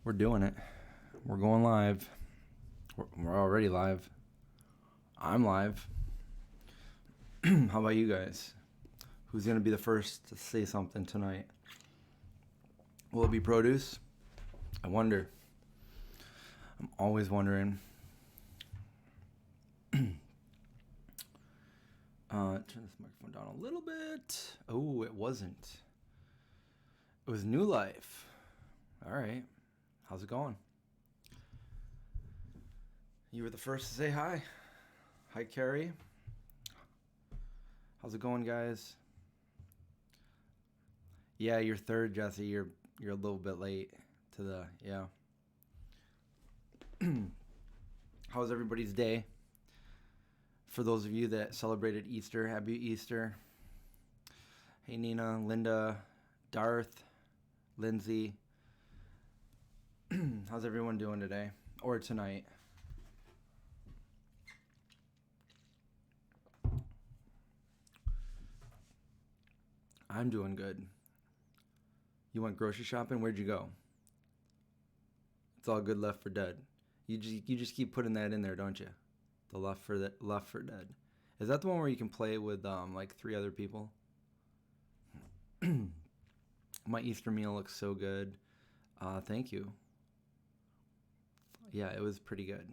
We're doing it. We're going live. We're already live. I'm live. How about you guys? Who's going to be the first to say something tonight? Will it be produce? I wonder. I'm always wondering. Turn this microphone down a little bit. Oh, it wasn't. It was New Life. All right. How's it going? You were the first to say hi. Hi, Carrie. How's it going, guys? Yeah, you're third, Jesse. You're a little bit late to the How's everybody's day? For those of you that celebrated Easter, happy Easter. Hey, Nina, Linda, Darth, Lindsay. How's everyone doing today or tonight? I'm doing good. You went grocery shopping? Where'd you go? It's all good. Left for Dead. You just keep putting that in there, don't you? The Left for Dead. Is that the one where you can play with like 3 other people? My Easter meal looks so good. Thank you. Yeah, it was pretty good.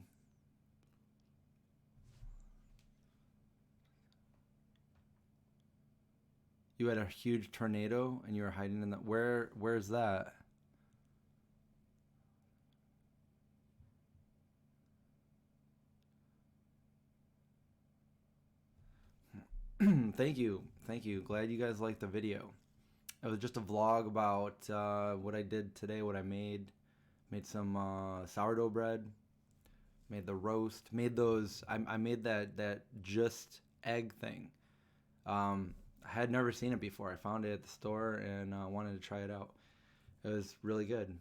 You had a huge tornado and you were hiding in the... Where's that? Thank you. Glad you guys liked the video. It was just a vlog about what I did today, what I made. Made some sourdough bread. Made the roast. Made those... I made that just egg thing. I had never seen it before. I found it at the store and wanted to try it out. It was really good.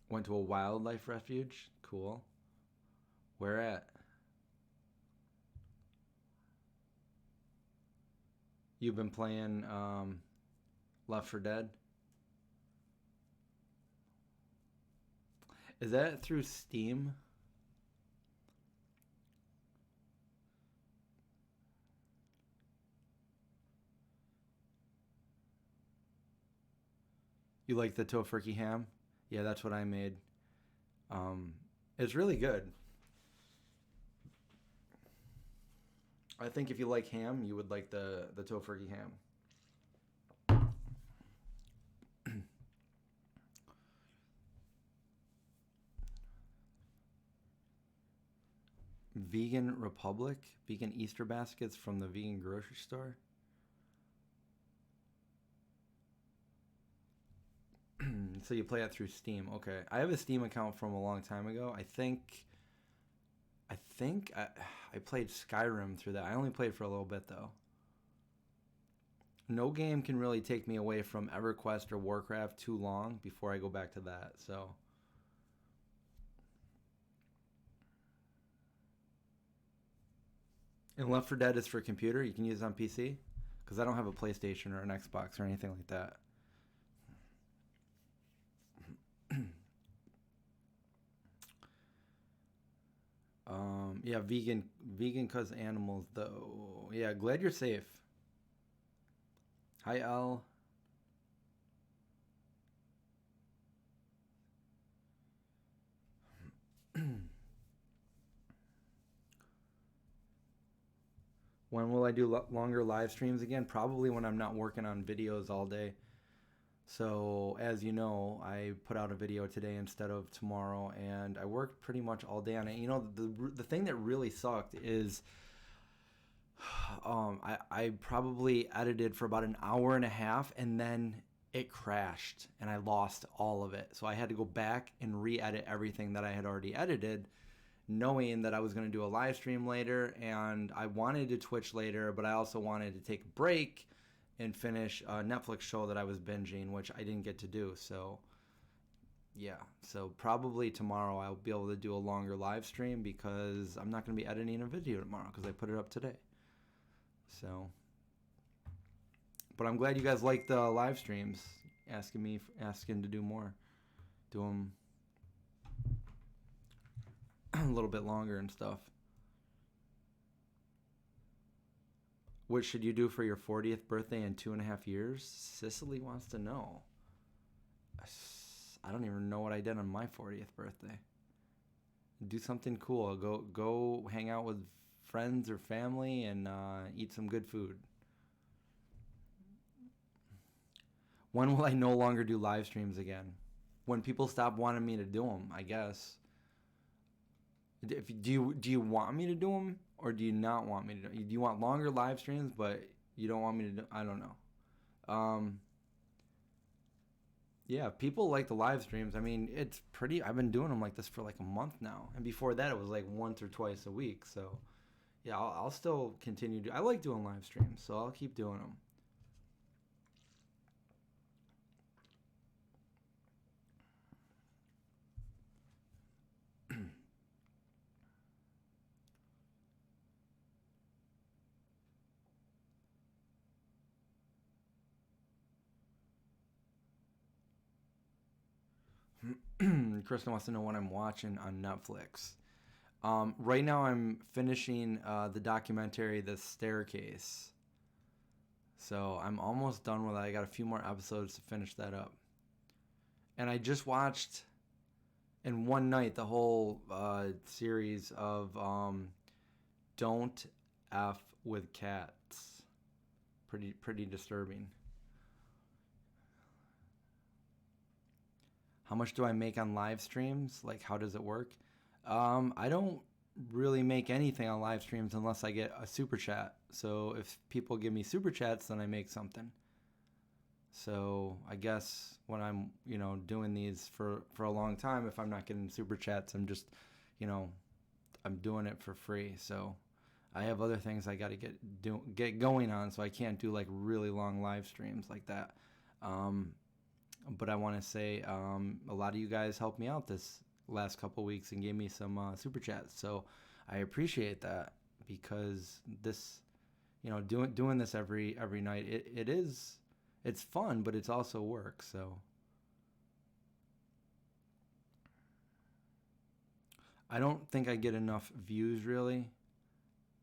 Went to a wildlife refuge. Cool. Where at? You've been playing Left 4 Dead? Is that through Steam? You like the tofurkey ham? Yeah, that's what I made. It's really good. I think if you like ham, you would like the tofurkey ham. Vegan Republic? Vegan Easter baskets from the vegan grocery store? So you play it through Steam. Okay. I have a Steam account from a long time ago. I think I played Skyrim through that. I only played for a little bit though. No game can really take me away from EverQuest or Warcraft too long before I go back to that. So and Left 4 Dead is for computer. You can use it on PC because I don't have a PlayStation or an Xbox or anything like that. Yeah, vegan cause animals though. Yeah, glad you're safe. Hi, Al. When will I do longer live streams again? Probably when I'm not working on videos all day. So, as you know, I put out a video today instead of tomorrow, and I worked pretty much all day on it. You know, the thing that really sucked is I probably edited for about an hour and a half, and then it crashed, and I lost all of it. So I had to go back and re-edit everything that I had already edited, knowing that I was going to do a live stream later, and I wanted to Twitch later, but I also wanted to take a break and finish a Netflix show that I was binging, which I didn't get to do. So yeah, so probably tomorrow I'll be able to do a longer live stream because I'm not going to be editing a video tomorrow because I put it up today. So, but I'm glad you guys like the live streams. asking to do more, do them a little bit longer and stuff. What should you do for your 40th birthday in 2.5 years? Cicely wants to know. I don't even know what I did on my 40th birthday. Do something cool. Go hang out with friends or family and eat some good food. When will I no longer do live streams again? When people stop wanting me to do them, I guess. Do you want me to do them, or do you not want me to do them? Do you want longer live streams, but you don't want me to do? I don't know. Yeah, people like the live streams. I mean, it's pretty. I've been doing them like this for like a month now, and before that, it was like once or twice a week. So, yeah, I'll still continue to. I like doing live streams, so I'll keep doing them. Kristen wants to know what I'm watching on Netflix. Right now, I'm finishing the documentary The Staircase. So I'm almost done with it. I got a few more episodes to finish that up. And I just watched in one night the whole series of Don't F with Cats. Pretty disturbing. How much do I make on live streams? Like, how does it work? I don't really make anything on live streams unless I get a super chat. So if people give me super chats, then I make something. So I guess when I'm, doing these for a long time, if I'm not getting super chats, I'm just, I'm doing it for free. So I have other things I got to get going on, so I can't do like really long live streams like that. But I want to say a lot of you guys helped me out this last couple weeks and gave me some super chats. So I appreciate that, because this, doing this every night, it's fun, but it's also work. So I don't think I get enough views really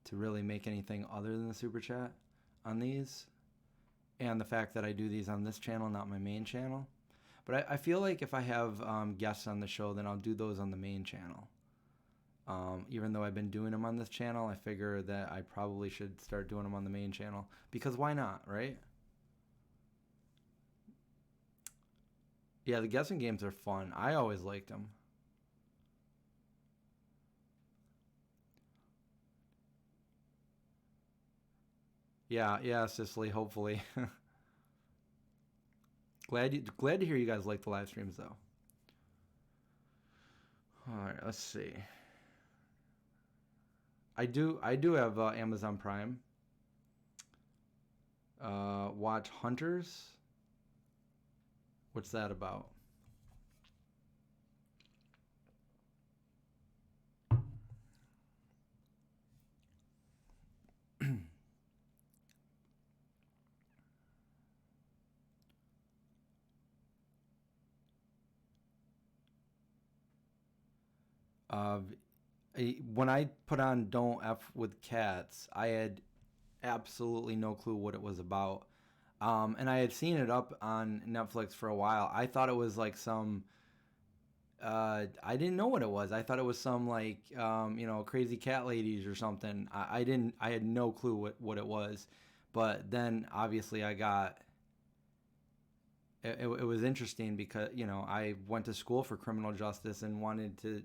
to really make anything other than the super chat on these. And the fact that I do these on this channel, not my main channel. But I feel like if I have guests on the show, then I'll do those on the main channel. Even though I've been doing them on this channel, I figure that I probably should start doing them on the main channel. Because why not, right? Yeah, the guessing games are fun. I always liked them. Yeah, Cicely, hopefully. Glad to hear you guys like the live streams, though. All right, let's see. I do have Amazon Prime. Watch Hunters. What's that about? When I put on Don't F with Cats, I had absolutely no clue what it was about. And I had seen it up on Netflix for a while. I thought it was like some. I didn't know what it was. I thought it was some like crazy cat ladies or something. I didn't. I had no clue what it was. But then obviously I got. It was interesting because I went to school for criminal justice and wanted to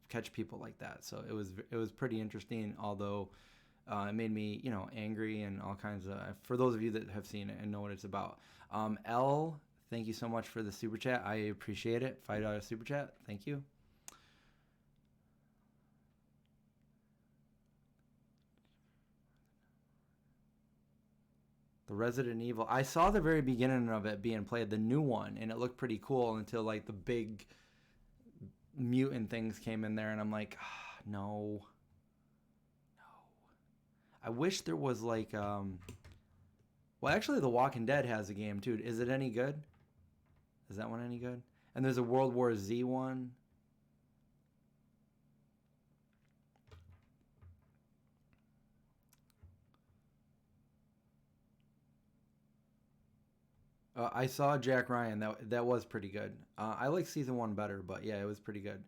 catch people like that. So it was pretty interesting. Although it made me angry and all kinds of. For those of you that have seen it and know what it's about, L. Thank you so much for the super chat. I appreciate it. $5 super chat. Thank you. The Resident Evil. I saw the very beginning of it being played, the new one, and it looked pretty cool until like the big mutant things came in there, and I'm like, no. I wish there was like Well, actually, The Walking Dead has a game too. Is it any good? Is that one any good? And there's a World War Z one. I saw Jack Ryan. That was pretty good. I like season one better, but yeah, it was pretty good.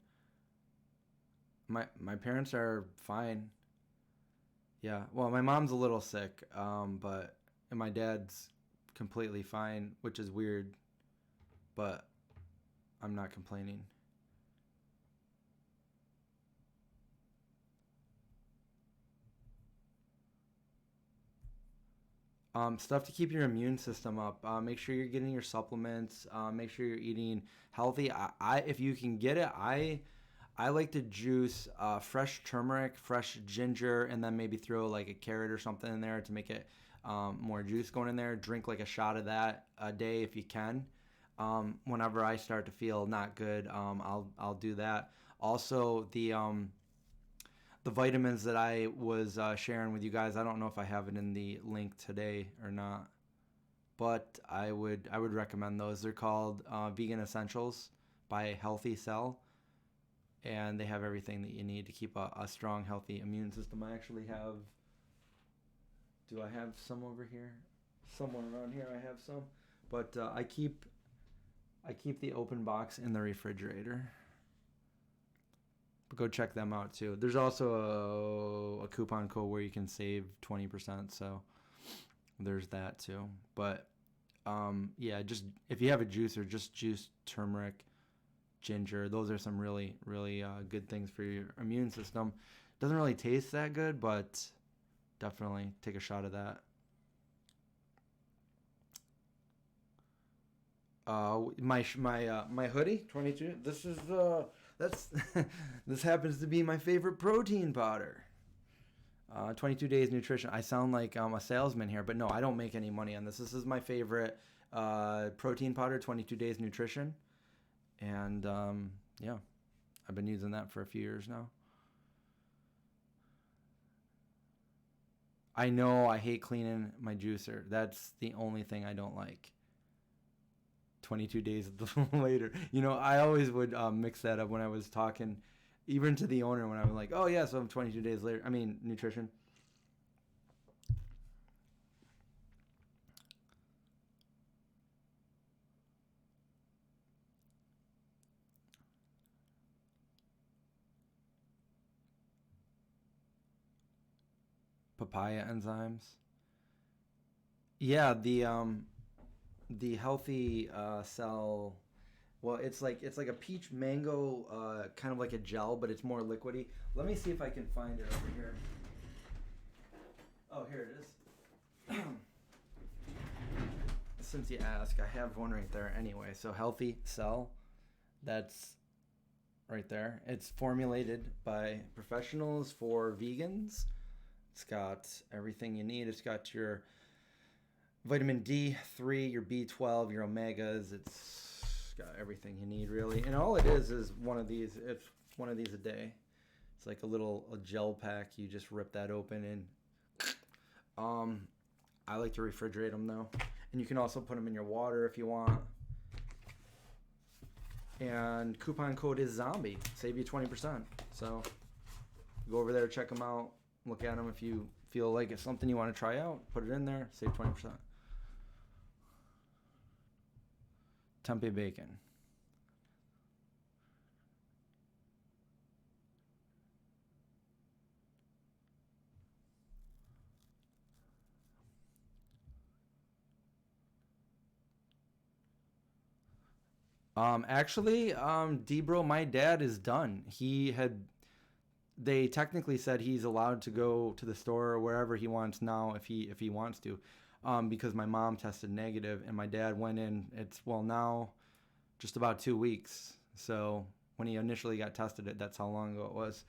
My parents are fine. Yeah. Well, my mom's a little sick, but and my dad's completely fine, which is weird, but I'm not complaining. Stuff to keep your immune system up. Make sure you're getting your supplements. Make sure you're eating healthy. If you can get it, I like to juice fresh turmeric, fresh ginger, and then maybe throw like a carrot or something in there to make it more juice going in there. Drink like a shot of that a day if you can. Whenever I start to feel not good, I'll do that. Also, the vitamins that I was sharing with you guys, I don't know if I have it in the link today or not, but I would recommend those. They're called Vegan Essentials by Healthy Cell, and they have everything that you need to keep a strong, healthy immune system. I actually have. Do I have some over here? Somewhere around here, I have some, but I keep the open box in the refrigerator. But go check them out too. There's also a coupon code where you can save 20%. So there's that too. But yeah, just if you have a juicer, just juice turmeric, ginger. Those are some really good things for your immune system. Doesn't really taste that good, but definitely take a shot of that. My hoodie 22. This is that's this happens to be my favorite protein powder. 22 days nutrition. I sound like a salesman here, but no, I don't make any money on this. This is my favorite protein powder, 22 days nutrition, and yeah, I've been using that for a few years now. I know I hate cleaning my juicer. That's the only thing I don't like. 22 days later. I always would mix that up when I was talking, even to the owner, when I was like, oh, yeah, so I'm 22 days later. I mean, nutrition. Papaya enzymes. Yeah, the healthy cell. Well, it's like a peach mango, kind of like a gel, but it's more liquidy. Let me see if I can find it over here. Oh, here it is. Since you ask, I have one right there anyway. So healthy cell, that's right there. It's formulated by professionals for vegans. It's got everything you need. It's got your vitamin D3, your B12, your omegas. It's got everything you need, really. And all it is one of these. It's one of these a day. It's like a gel pack. You just rip that open and I like to refrigerate them though. And you can also put them in your water if you want. And coupon code is zombie. Save you 20%. So go over there, check them out, look at them. If you feel like it's something you want to try out, put it in there, save 20%. Tempeh bacon. Actually, Debro, my dad is done. They technically said he's allowed to go to the store or wherever he wants now if he wants to, because my mom tested negative and my dad went in. Now just about 2 weeks. So when he initially got tested, that's how long ago it was.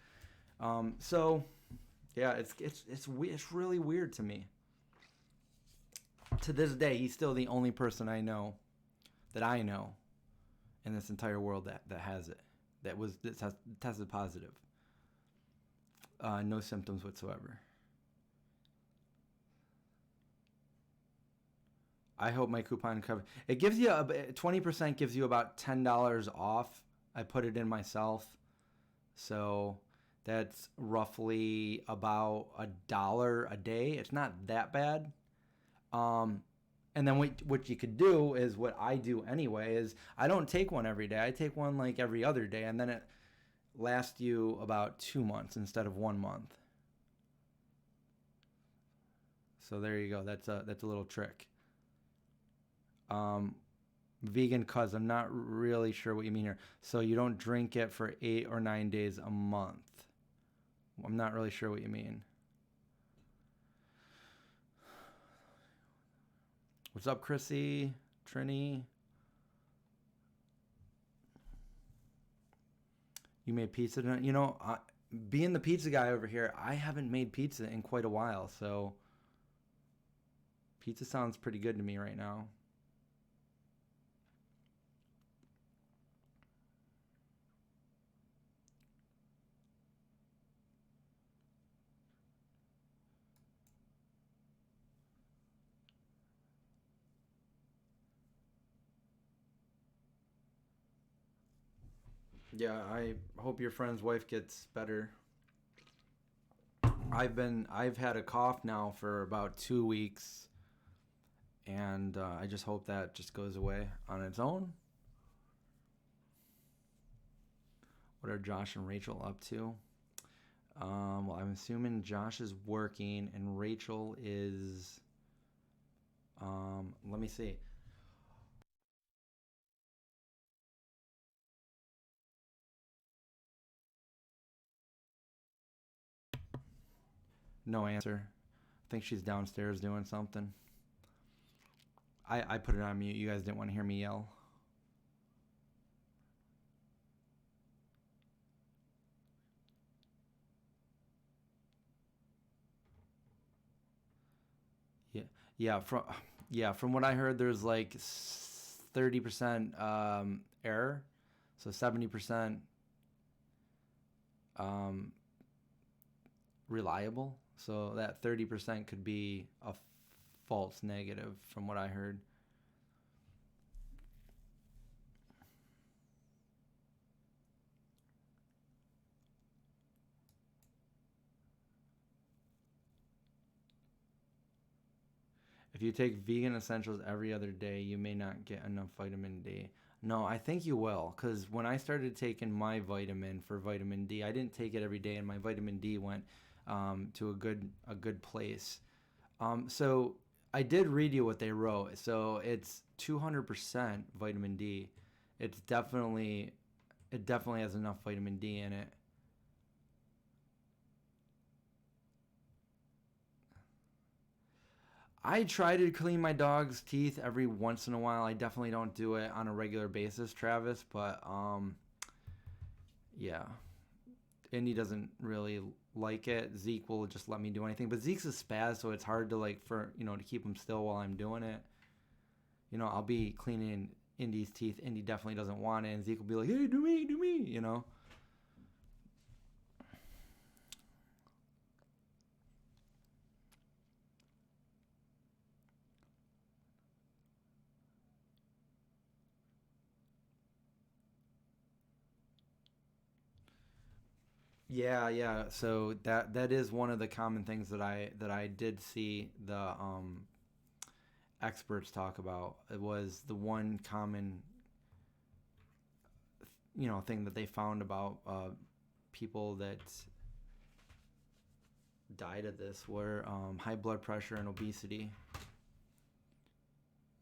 So yeah, it's really weird to me. To this day, he's still the only person I know in this entire world that has it, that tested positive. No symptoms whatsoever. I hope my coupon cover. It gives you 20% gives you about $10 off. I put it in myself, so that's roughly about $1 a day. It's not that bad. Um, and then what you could do is what I do anyway is I don't take one every day. I take one like every other day, and then it lasts you about 2 months instead of 1 month. So there you go. That's a little trick. Vegan cuz I'm not really sure what you mean here. So you don't drink it for 8 or 9 days a month. I'm not really sure what you mean. What's up, Chrissy? Trini? You made pizza tonight? You know, being the pizza guy over here, I haven't made pizza in quite a while, so pizza sounds pretty good to me right now. Yeah, I hope your friend's wife gets better. I've had a cough now for about 2 weeks, and I just hope that just goes away on its own. What are Josh and Rachel up to? Well, I'm assuming Josh is working and Rachel is. Let me see. No answer. I think she's downstairs doing something. I put it on mute. You guys didn't want to hear me yell. Yeah, from what I heard, there's like 30% error, so 70% reliable. So that 30% could be a false negative, from what I heard. If you take vegan essentials every other day, you may not get enough vitamin D. No, I think you will, because when I started taking my vitamin for vitamin D, I didn't take it every day, and my vitamin D went to a good place. So I did read you what they wrote. So it's 200% vitamin D. It definitely has enough vitamin D in it. I try to clean my dog's teeth every once in a while. I definitely don't do it on a regular basis, Travis, but yeah. Indy doesn't really like it. Zeke will just let me do anything, but Zeke's a spaz, so it's hard to to keep him still while I'm doing it. I'll be cleaning Indy's teeth. Indy definitely doesn't want it, and Zeke will be like, "Hey, do me." Yeah, yeah. So that is one of the common things that I did see the experts talk about. It was the one common thing that they found about people that died of this were high blood pressure and obesity.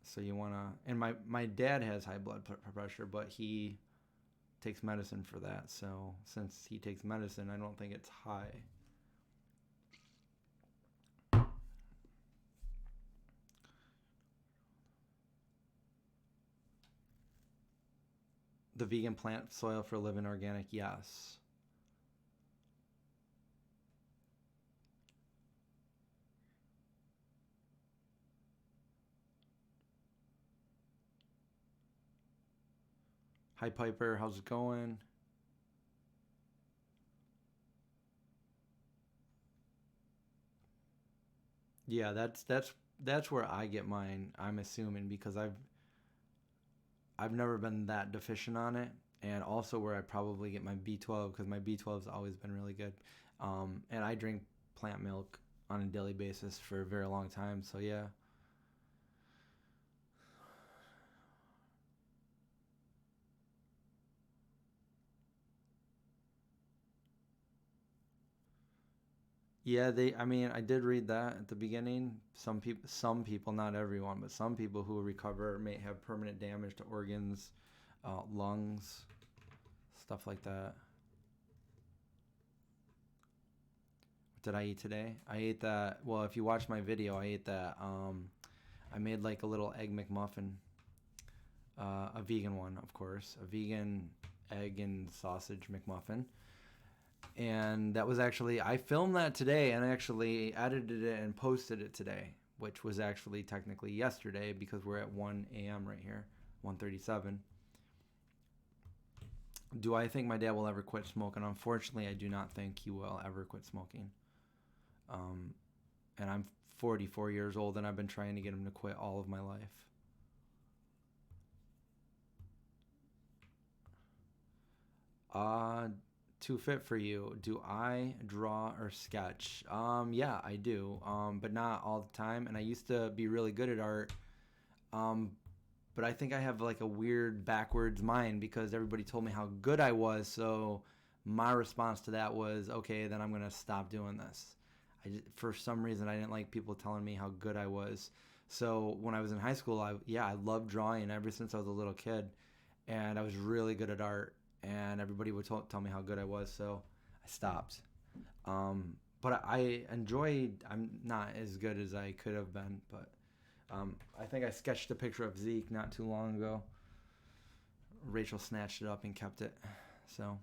So you want to, and my dad has high blood pressure, but he takes medicine for that. So since he takes medicine, I don't think it's high. The vegan plant soil for living organic, yes. Hi Piper, how's it going? Yeah, that's that's where I get mine. I'm assuming because I've never been that deficient on it, and also where I probably get my B12 because my B12's always been really good. And I drink plant milk on a daily basis for a very long time. So yeah. Yeah, I mean, I did read that at the beginning. Some people, not everyone, but some people who recover may have permanent damage to organs, lungs, stuff like that. What did I eat today? I ate that. Well, if you watch my video, I ate that. I made like a little egg McMuffin, a vegan one, of course, a vegan egg and sausage McMuffin. And that was actually, I filmed that today and actually edited it and posted it today, which was actually technically yesterday because we're at 1 a.m. right here, 1:37. Do I think my dad will ever quit smoking? Unfortunately, I do not think he will ever quit smoking. Um, and I'm 44 years old and I've been trying to get him to quit all of my life. Uh, Too fit for you. Do I draw or sketch? Yeah, I do. But not all the time. And I used to be really good at art. Um, but I think I have like a weird backwards mind because everybody told me how good I was. So my response to that was, okay, then I'm gonna stop doing this. For some reason, I didn't like people telling me how good I was. So when I was in high school, I loved drawing ever since I was a little kid, and I was really good at art. And everybody would tell me how good I was, so I stopped. But I enjoyed. I'm not as good as I could have been, but I think I sketched a picture of Zeke not too long ago. Rachel snatched it up and kept it, so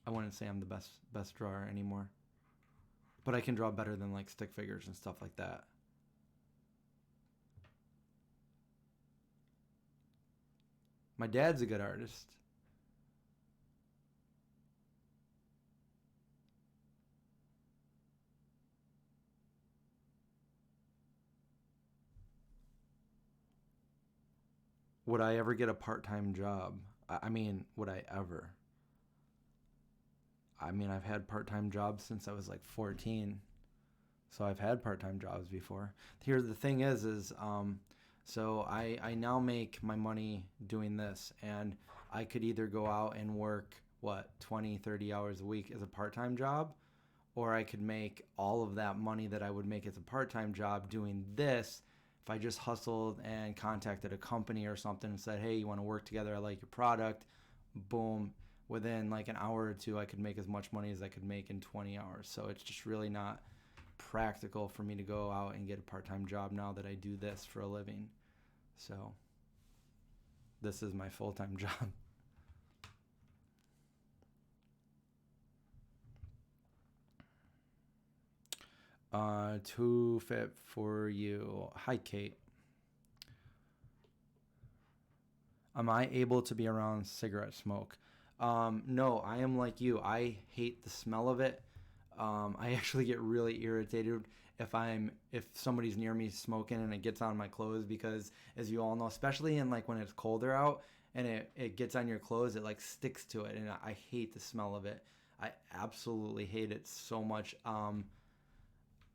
I wouldn't say I'm the best drawer anymore. But I can draw better than like stick figures and stuff like that. My dad's a good artist. Would I ever get a part-time job? I mean, would I ever? I mean, I've had part-time jobs since I was like 14. So I've had part-time jobs before. Here, the thing is, so I now make my money doing this, and I could either go out and work, 20, 30 hours a week as a part-time job, or I could make all of that money that I would make as a part-time job doing this if I just hustled and contacted a company or something and said, hey, you want to work together? I like your product. Boom. Within like an hour or two, I could make as much money as I could make in 20 hours. So it's just really not practical for me to go out and get a part-time job now that I do this for a living. So this is my full-time job. Too fit for you. Hi, Kate. Am I able to be around cigarette smoke? No, I am like you. I hate the smell of it. I actually get really irritated if somebody's near me smoking and it gets on my clothes because, as you all know, especially in like when it's colder out and it gets on your clothes, it like sticks to it, and I hate the smell of it. I absolutely hate it so much.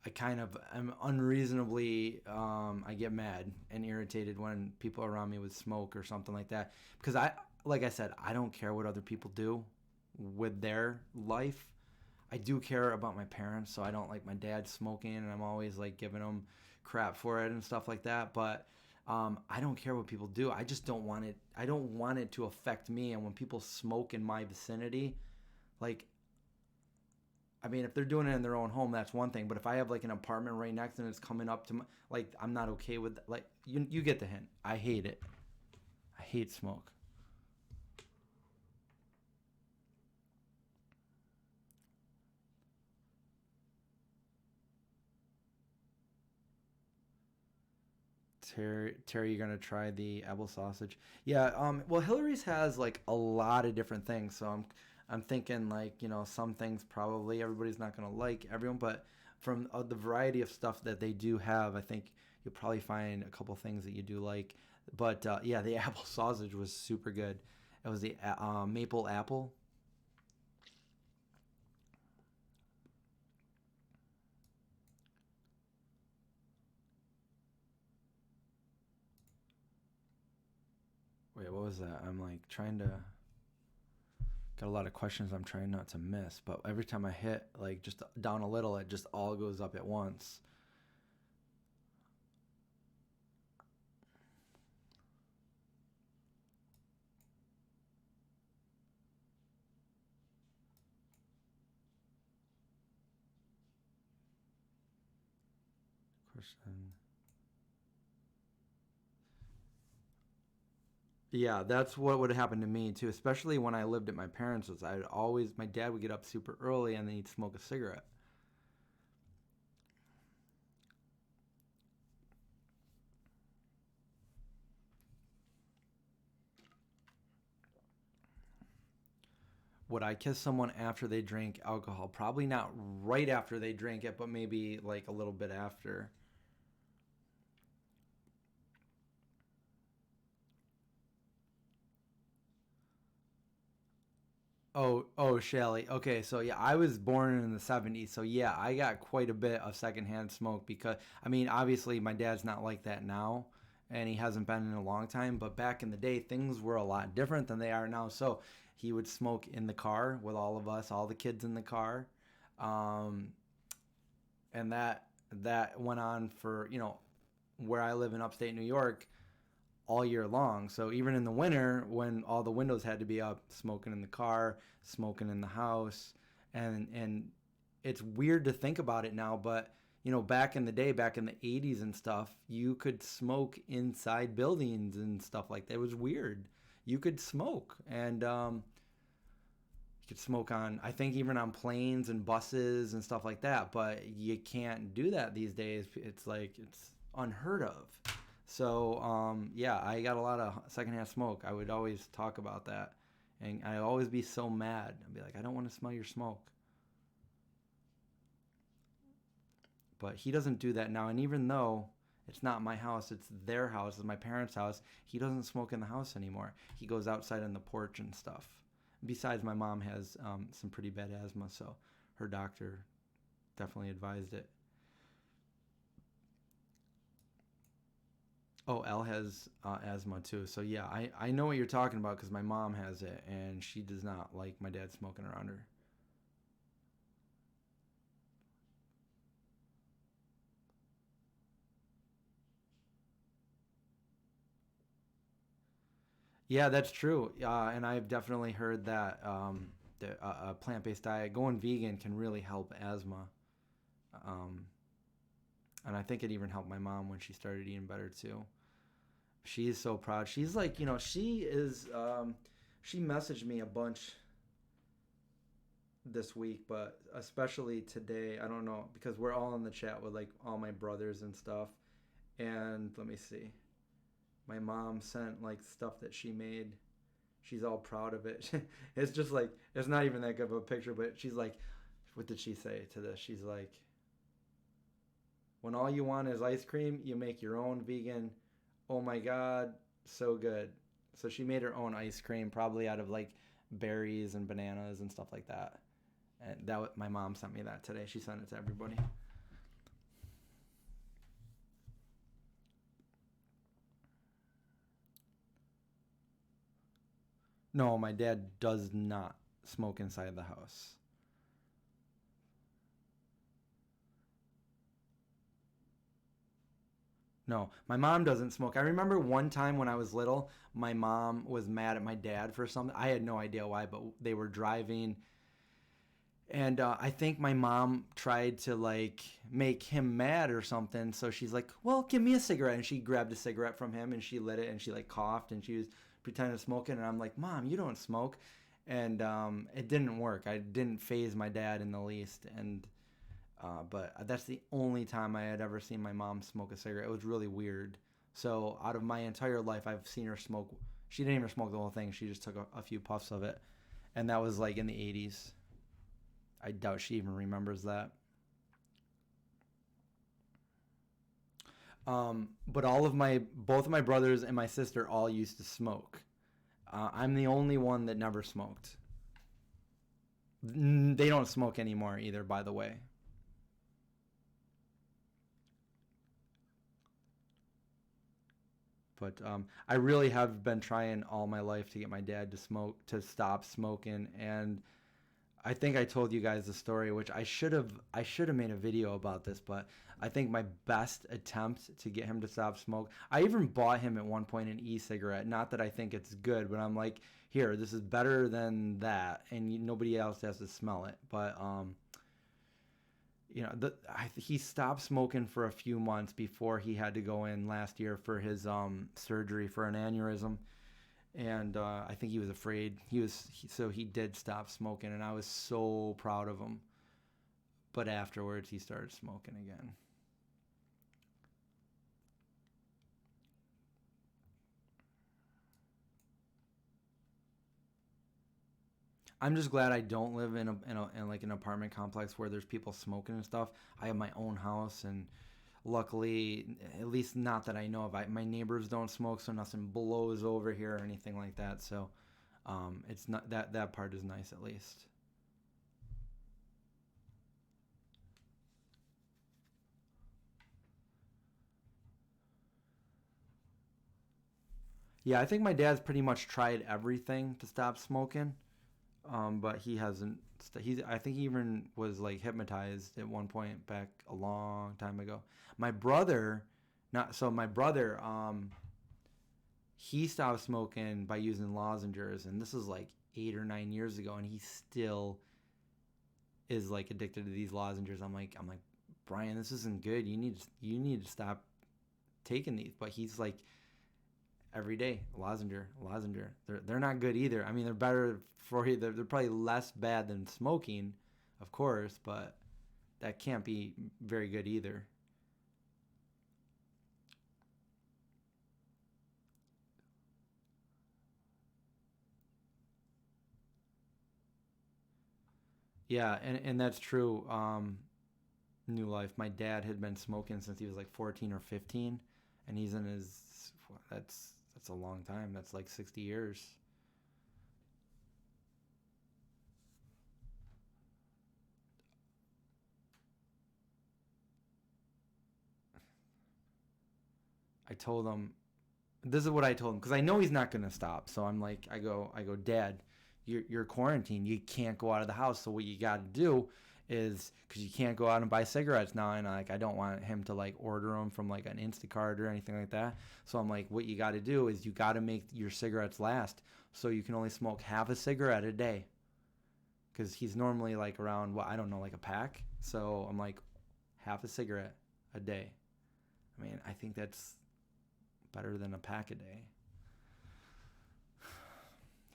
I kind of am unreasonably, I get mad and irritated when people around me would smoke or something like that. Because like I said, I don't care what other people do with their life. I do care about my parents, so I don't like my dad smoking, and I'm always like giving him crap for it and stuff like that. But I don't care what people do. I just don't want it. I don't want it to affect me. And when people smoke in my vicinity, like, I mean, if they're doing it in their own home, that's one thing. But if I have like an apartment right next and it's coming up to my, like, I'm not okay with that. Like, you get the hint. I hate it. I hate smoke. Terry, you're gonna try the apple sausage. Yeah. Well, Hillary's has like a lot of different things, so I'm thinking like some things probably everybody's not gonna like everyone, but from the variety of stuff that they do have, I think you'll probably find a couple things that you do like. But yeah, the apple sausage was super good. It was the maple apple. Wait, what was that? I'm like trying to got a lot of questions I'm trying not to miss, but every time I hit like just down a little, it just all goes up at once. Question. Yeah, that's what would happen to me too, especially when I lived at my parents'. I'd always my dad would get up super early and then he'd smoke a cigarette. Would I kiss someone after they drink alcohol? Probably not right after they drink it, but maybe like a little bit after. Oh, Shelly. Okay, so yeah, I was born in the 70s. So yeah, I got quite a bit of secondhand smoke because, I mean, obviously my dad's not like that now and he hasn't been in a long time, but back in the day, things were a lot different than they are now. So he would smoke in the car with all of us, all the kids in the car. Um, and that went on for, where I live in upstate New York all year long. So even in the winter, when all the windows had to be up, smoking in the car, smoking in the house, and it's weird to think about it now, but back in the day, back in the 80s and stuff, you could smoke inside buildings and stuff like that. It was weird. You could smoke, and you could smoke on, I think, even on planes and buses and stuff like that. But you can't do that these days. It's like it's unheard of. So yeah, I got a lot of secondhand smoke. I would always talk about that, and I'd always be so mad. I'd be like, I don't want to smell your smoke. But he doesn't do that now. And even though it's not my house, it's their house, it's my parents' house, he doesn't smoke in the house anymore. He goes outside on the porch and stuff. Besides, my mom has some pretty bad asthma, so her doctor definitely advised it. Oh, Elle has asthma too. So yeah, I know what you're talking about because my mom has it and she does not like my dad smoking around her. Yeah, that's true. And I've definitely heard that a plant-based diet, going vegan, can really help asthma. Um, and I think it even helped my mom when she started eating better too. She is so proud. She's like, she is. She messaged me a bunch this week, but especially today. I don't know because we're all in the chat with like all my brothers and stuff. And let me see. My mom sent like stuff that she made. She's all proud of it. It's just like it's not even that good of a picture, but she's like, what did she say to this? She's like, when all you want is ice cream, you make your own vegan. Oh my god, so good. So she made her own ice cream, probably out of like berries and bananas and stuff like that. And my mom sent me that today. She sent it to everybody. No, my dad does not smoke inside the house. No, my mom doesn't smoke. I remember one time when I was little, my mom was mad at my dad for something. I had no idea why, but they were driving, and I think my mom tried to like make him mad or something. So she's like, "Well, give me a cigarette," and she grabbed a cigarette from him and she lit it and she like coughed and she was pretending to smoke it. And I'm like, "Mom, you don't smoke," and it didn't work. I didn't phase my dad in the least, and but that's the only time I had ever seen my mom smoke a cigarette. It was really weird. So out of my entire life, I've seen her smoke. She didn't even smoke the whole thing. She just took a few puffs of it, and that was like in the 80s. I doubt she even remembers that. But both of my brothers and my sister all used to smoke. I'm the only one that never smoked. They don't smoke anymore either, by the way. But I really have been trying all my life to get my dad to stop smoking. And I think I told you guys the story, which I should have made a video about this, but I think my best attempt to get him to stop smoke. I even bought him at one point an e-cigarette. Not that I think it's good, but I'm like, here, this is better than that, and nobody else has to smell it. But he stopped smoking for a few months before he had to go in last year for his surgery for an aneurysm. And I think he was afraid. So he did stop smoking, and I was so proud of him. But afterwards, he started smoking again. I'm just glad I don't live in like an apartment complex where there's people smoking and stuff. I have my own house, and luckily, at least not that I know of, my neighbors don't smoke, so nothing blows over here or anything like that. So it's not that part is nice at least. Yeah, I think my dad's pretty much tried everything to stop smoking, but he hasn't. I think he even was like hypnotized at one point back a long time ago. My brother, not so. My brother, he stopped smoking by using lozenges, and this is like 8 or 9 years ago, and he still is like addicted to these lozenges. I'm like, Brian, this isn't good. You need to stop taking these. But he's like, every day, lozenger. They're not good either. I mean, they're better for you. They're probably less bad than smoking, of course, but that can't be very good either. Yeah, and that's true. New life. My dad had been smoking since he was like 14 or 15, and he's in his. That's a long time. That's like 60 years. I told him, this is what I told him, because I know he's not gonna stop. So I'm like, I go, Dad, you're quarantined. You can't go out of the house. So what you got to do is, because you can't go out and buy cigarettes now, and I don't want him to like order them from like an Instacart or anything like that. So I'm like, what you got to do is you got to make your cigarettes last, so you can only smoke half a cigarette a day. Because he's normally like around, I don't know, like a pack. So I'm like, half a cigarette a day. I mean, I think that's better than a pack a day.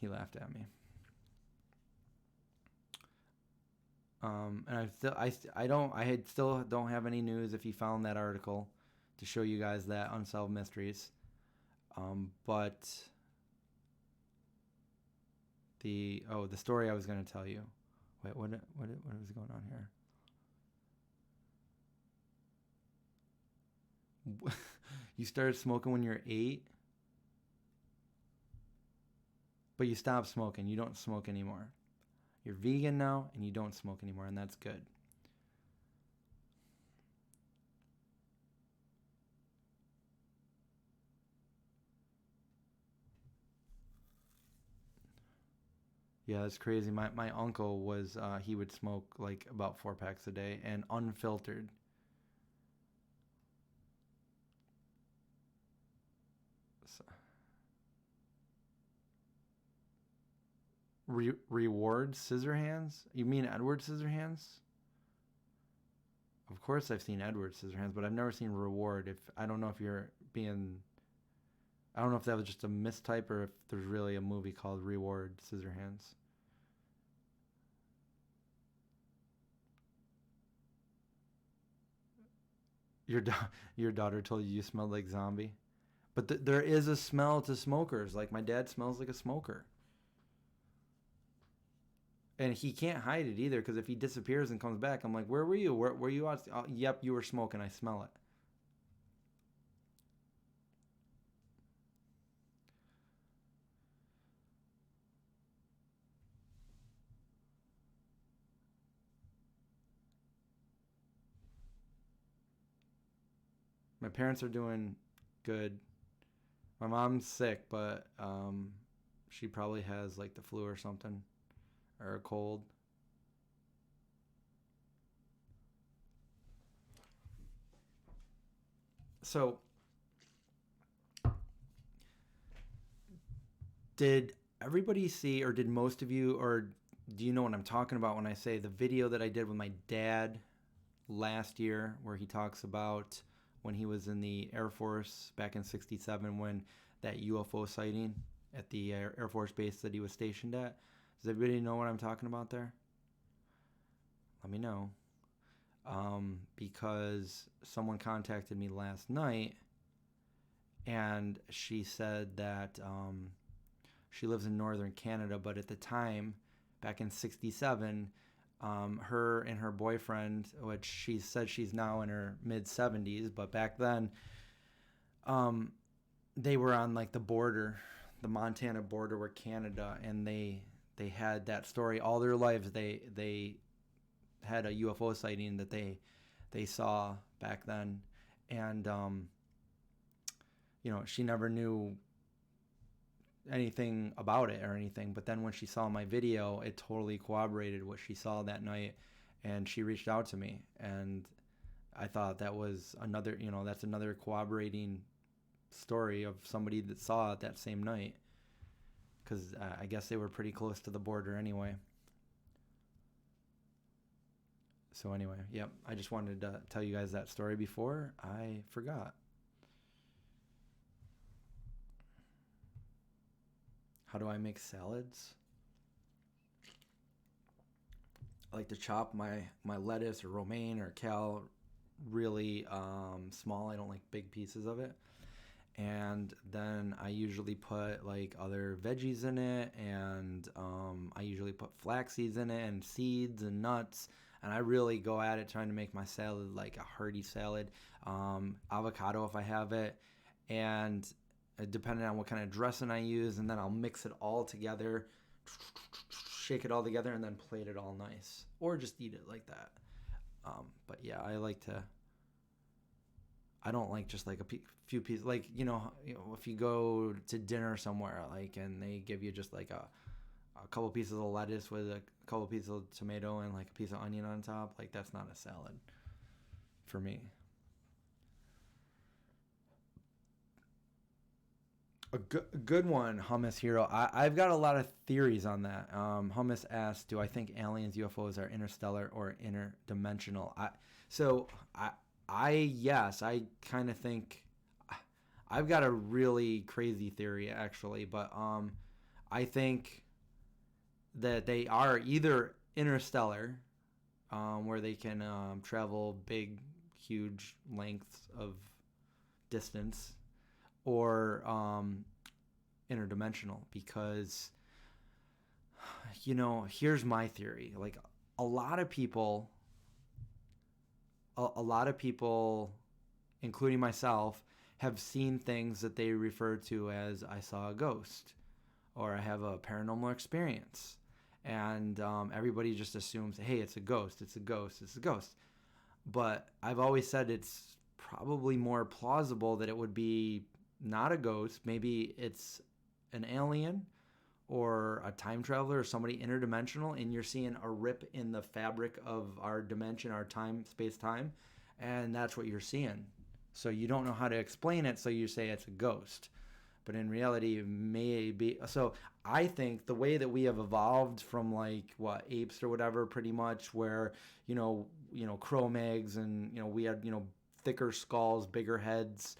He laughed at me. And I don't have any news if he found that article to show you guys that unsolved mysteries. But the story I was going to tell you. Wait, what is going on here? You started smoking when you're 8, but you stopped smoking. You don't smoke anymore. You're vegan now, and you don't smoke anymore, and that's good. Yeah, that's crazy. My uncle was he would smoke like about 4 packs a day and unfiltered. So, reward Scissorhands? You mean Edward Scissorhands? Of course, I've seen Edward Scissorhands, but I've never seen Reward. If I don't know if you're being, I don't know if that was just a mistype or if there's really a movie called Reward Scissorhands. Your your daughter told you smelled like zombie, but there is a smell to smokers. Like my dad smells like a smoker, and he can't hide it either. Because if he disappears and comes back, I'm like, "Where were you? Where you at?" Oh, yep, you were smoking. I smell it. My parents are doing good. My mom's sick, but she probably has like the flu or something, or a cold. So, did everybody see, or did most of you, or do you know what I'm talking about when I say the video that I did with my dad last year, where he talks about when he was in the Air Force back in '67, when that UFO sighting at the Air Force base that he was stationed at? Does everybody know what I'm talking about there? Let me know. Because someone contacted me last night, and she said that she lives in northern Canada, but at the time, back in '67, her and her boyfriend, which she said she's now in her mid 70s, but back then, they were on like the border, the Montana border with Canada, and they had that story all their lives. They had a UFO sighting that they saw back then, and she never knew anything about it or anything, but then when she saw my video, it totally corroborated what she saw that night, and she reached out to me, and I thought that was another, that's another corroborating story of somebody that saw it that same night, because I guess they were pretty close to the border anyway. So anyway, yep, I just wanted to tell you guys that story before I forgot. How do I make salads? I like to chop my lettuce or romaine or kale really small. I don't like big pieces of it. And then I usually put like other veggies in it, and I usually put flax seeds in it and seeds and nuts. And I really go at it trying to make my salad like a hearty salad. Avocado if I have it, and depending on what kind of dressing I use, and then I'll mix it all together, shake it all together, and then plate it all nice, or just eat it like that. But yeah, I don't like just like a few pieces, like if you go to dinner somewhere, like, and they give you just like a couple pieces of lettuce with a couple pieces of tomato and like a piece of onion on top, like that's not a salad for me. A good one, Hummus Hero. I've got a lot of theories on that. Hummus asked, "Do I think aliens, UFOs are interstellar or interdimensional?" Yes, I kind of think I've got a really crazy theory actually, but I think that they are either interstellar, where they can travel big, huge lengths of distance, or interdimensional, because here's my theory. Like a lot of people, including myself, have seen things that they refer to as "I saw a ghost" or "I have a paranormal experience," and everybody just assumes, hey, it's a ghost, it's a ghost, it's a ghost. But I've always said it's probably more plausible that it would be not a ghost. Maybe it's an alien or a time traveler or somebody interdimensional, and you're seeing a rip in the fabric of our dimension, our time, space, time, and that's what you're seeing. So you don't know how to explain it, so you say it's a ghost. But in reality, it may be. So I think the way that we have evolved from like apes or whatever, pretty much, where Cro-Mags, and we had thicker skulls, bigger heads,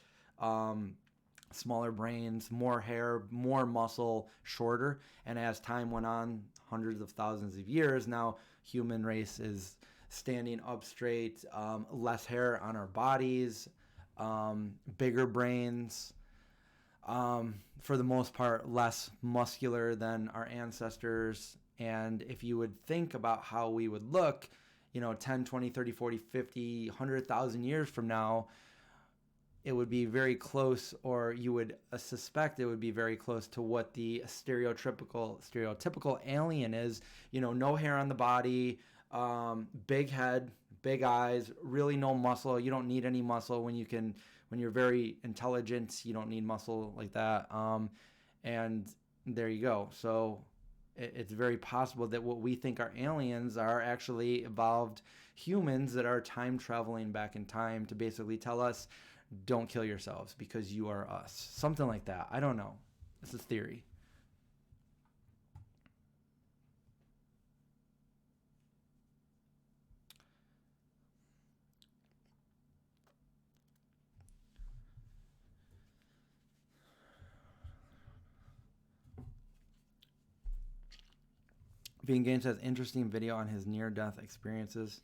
smaller brains, more hair, more muscle, shorter. And as time went on, hundreds of thousands of years, now human race is standing up straight, less hair on our bodies, bigger brains, for the most part less muscular than our ancestors. And if you would think about how we would look 10, 20, 30, 40, 50, 100,000 years from now, it would be very close, or you would suspect it would be very close to what the stereotypical alien is. No hair on the body, big head, big eyes, really no muscle. You don't need any muscle when you can when you're very intelligent, you don't need muscle like that. And there you go. So it's very possible that what we think are aliens are actually evolved humans that are time traveling back in time to basically tell us, don't kill yourselves because you are us. Something like that. I don't know. This is theory. Being Games has interesting video on his near-death experiences.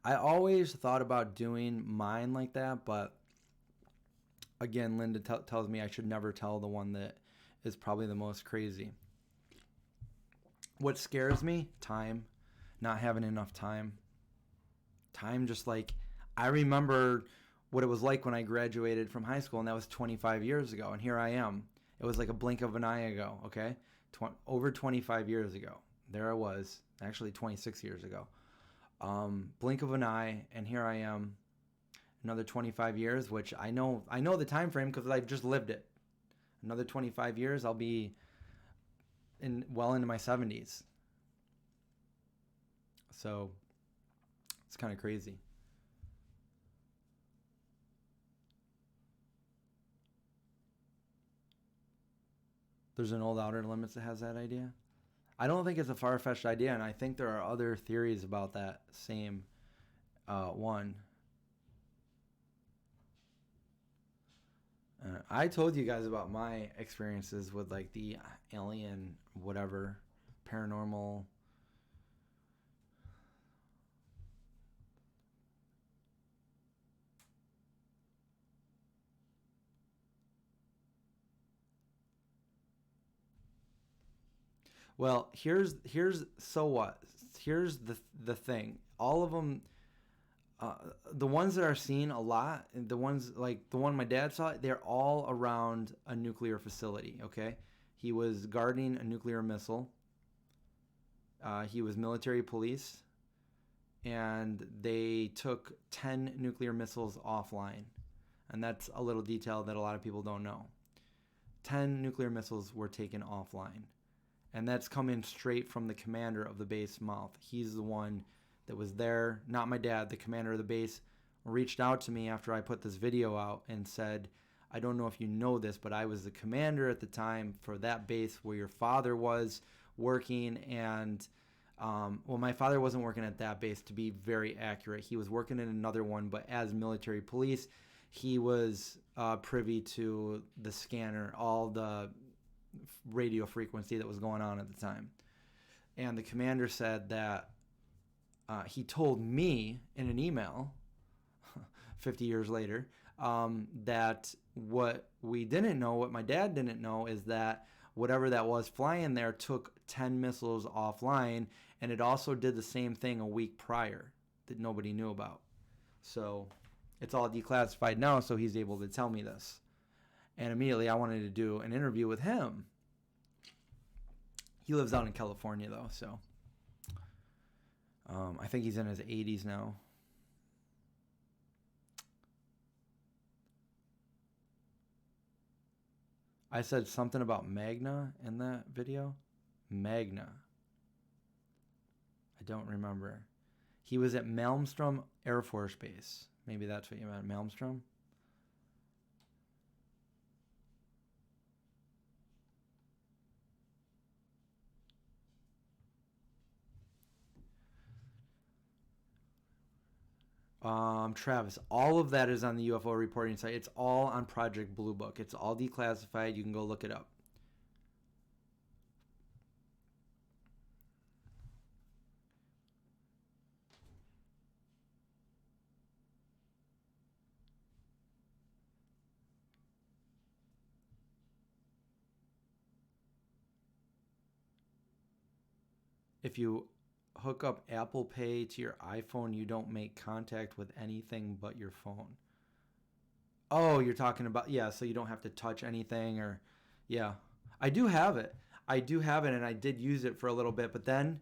I always thought about doing mine like that, but again, Linda tells me I should never tell the one that is probably the most crazy. What scares me? Time. Not having enough time. Time just like, I remember what it was like when I graduated from high school, and that was 25 years ago, and here I am. It was like a blink of an eye ago, okay? Over 25 years ago. There I was, actually 26 years ago. Blink of an eye, and here I am, another 25 years, which I know the time frame because I've just lived it. Another 25 years, I'll be well into my 70s. So it's kind of crazy. There's an old Outer Limits that has that idea. I don't think it's a far-fetched idea, and I think there are other theories about that same one. I told you guys about my experiences with like the alien, whatever, paranormal. Well, here's so what? Here's the thing. All of them, the ones that are seen a lot, the ones like the one my dad saw, they're all around a nuclear facility. Okay, he was guarding a nuclear missile. He was military police, and they took 10 nuclear missiles offline, and that's a little detail that a lot of people don't know. 10 nuclear missiles were taken offline. And that's coming straight from the commander of the base mouth. He's the one that was there, not my dad. The commander of the base reached out to me after I put this video out and said, I don't know if you know this, but I was the commander at the time for that base where your father was working. And, well, my father wasn't working at that base, to be very accurate. He was working in another one, but as military police, he was privy to the scanner, all the radio frequency that was going on at the time. And the commander said that he told me in an email 50 years later that what we didn't know, what my dad didn't know, is that whatever that was flying there took 10 missiles offline, and it also did the same thing a week prior that nobody knew about. So it's all declassified now, so he's able to tell me this. And immediately I wanted to do an interview with him. He lives out in California, though, so I think he's in his 80s now. I said something about Magna in that video. Magna. I don't remember. He was at Malmstrom Air Force Base. Maybe that's what you meant, Malmstrom? Travis, all of that is on the UFO reporting site. It's all on Project Blue Book. It's all declassified. You can go look it up. If you hook up Apple Pay to your iPhone, you don't make contact with anything but your phone. Oh, you're talking about, yeah, so you don't have to touch anything, or, yeah. I do have it. And I did use it for a little bit, but then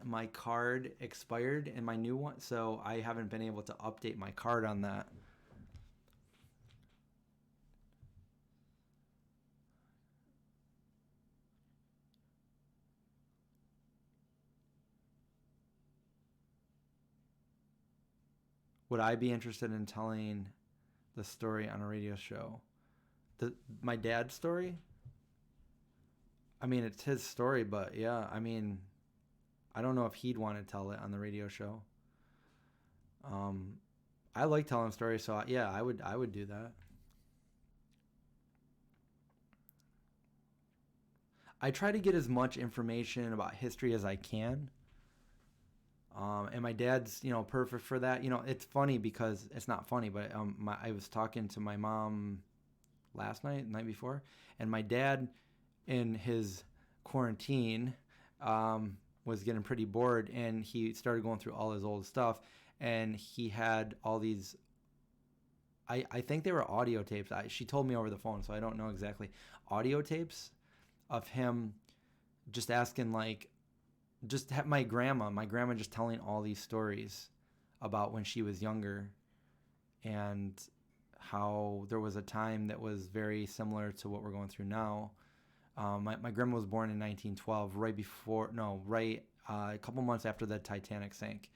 my card expired and my new one, so I haven't been able to update my card on that. Would I be interested in telling the story on a radio show? My dad's story? I mean, it's his story, but yeah, I mean, I don't know if he'd want to tell it on the radio show. I like telling stories, so yeah, I would do that. I try to get as much information about history as I can. And my dad's, perfect for that. It's funny because it's not funny, but I was talking to my mom last night, the night before, and my dad, in his quarantine, was getting pretty bored, and he started going through all his old stuff, and he had all these. I think they were audio tapes. She told me over the phone, so I don't know exactly. Audio tapes of him just asking, like, just my grandma just telling all these stories about when she was younger, and how there was a time that was very similar to what we're going through now. My grandma was born in 1912, a couple months after the Titanic sank.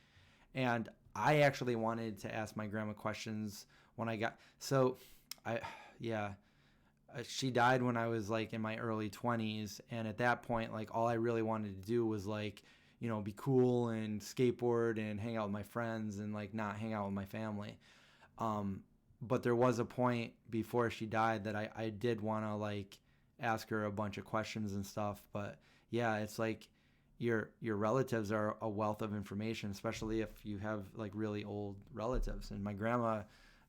And I actually wanted to ask my grandma questions when I got, she died when I was like in my early 20s. And at that point, like all I really wanted to do was like, be cool and skateboard and hang out with my friends and like not hang out with my family. But there was a point before she died that I did want to like ask her a bunch of questions and stuff. But yeah, it's like your relatives are a wealth of information, especially if you have like really old relatives. And my grandma,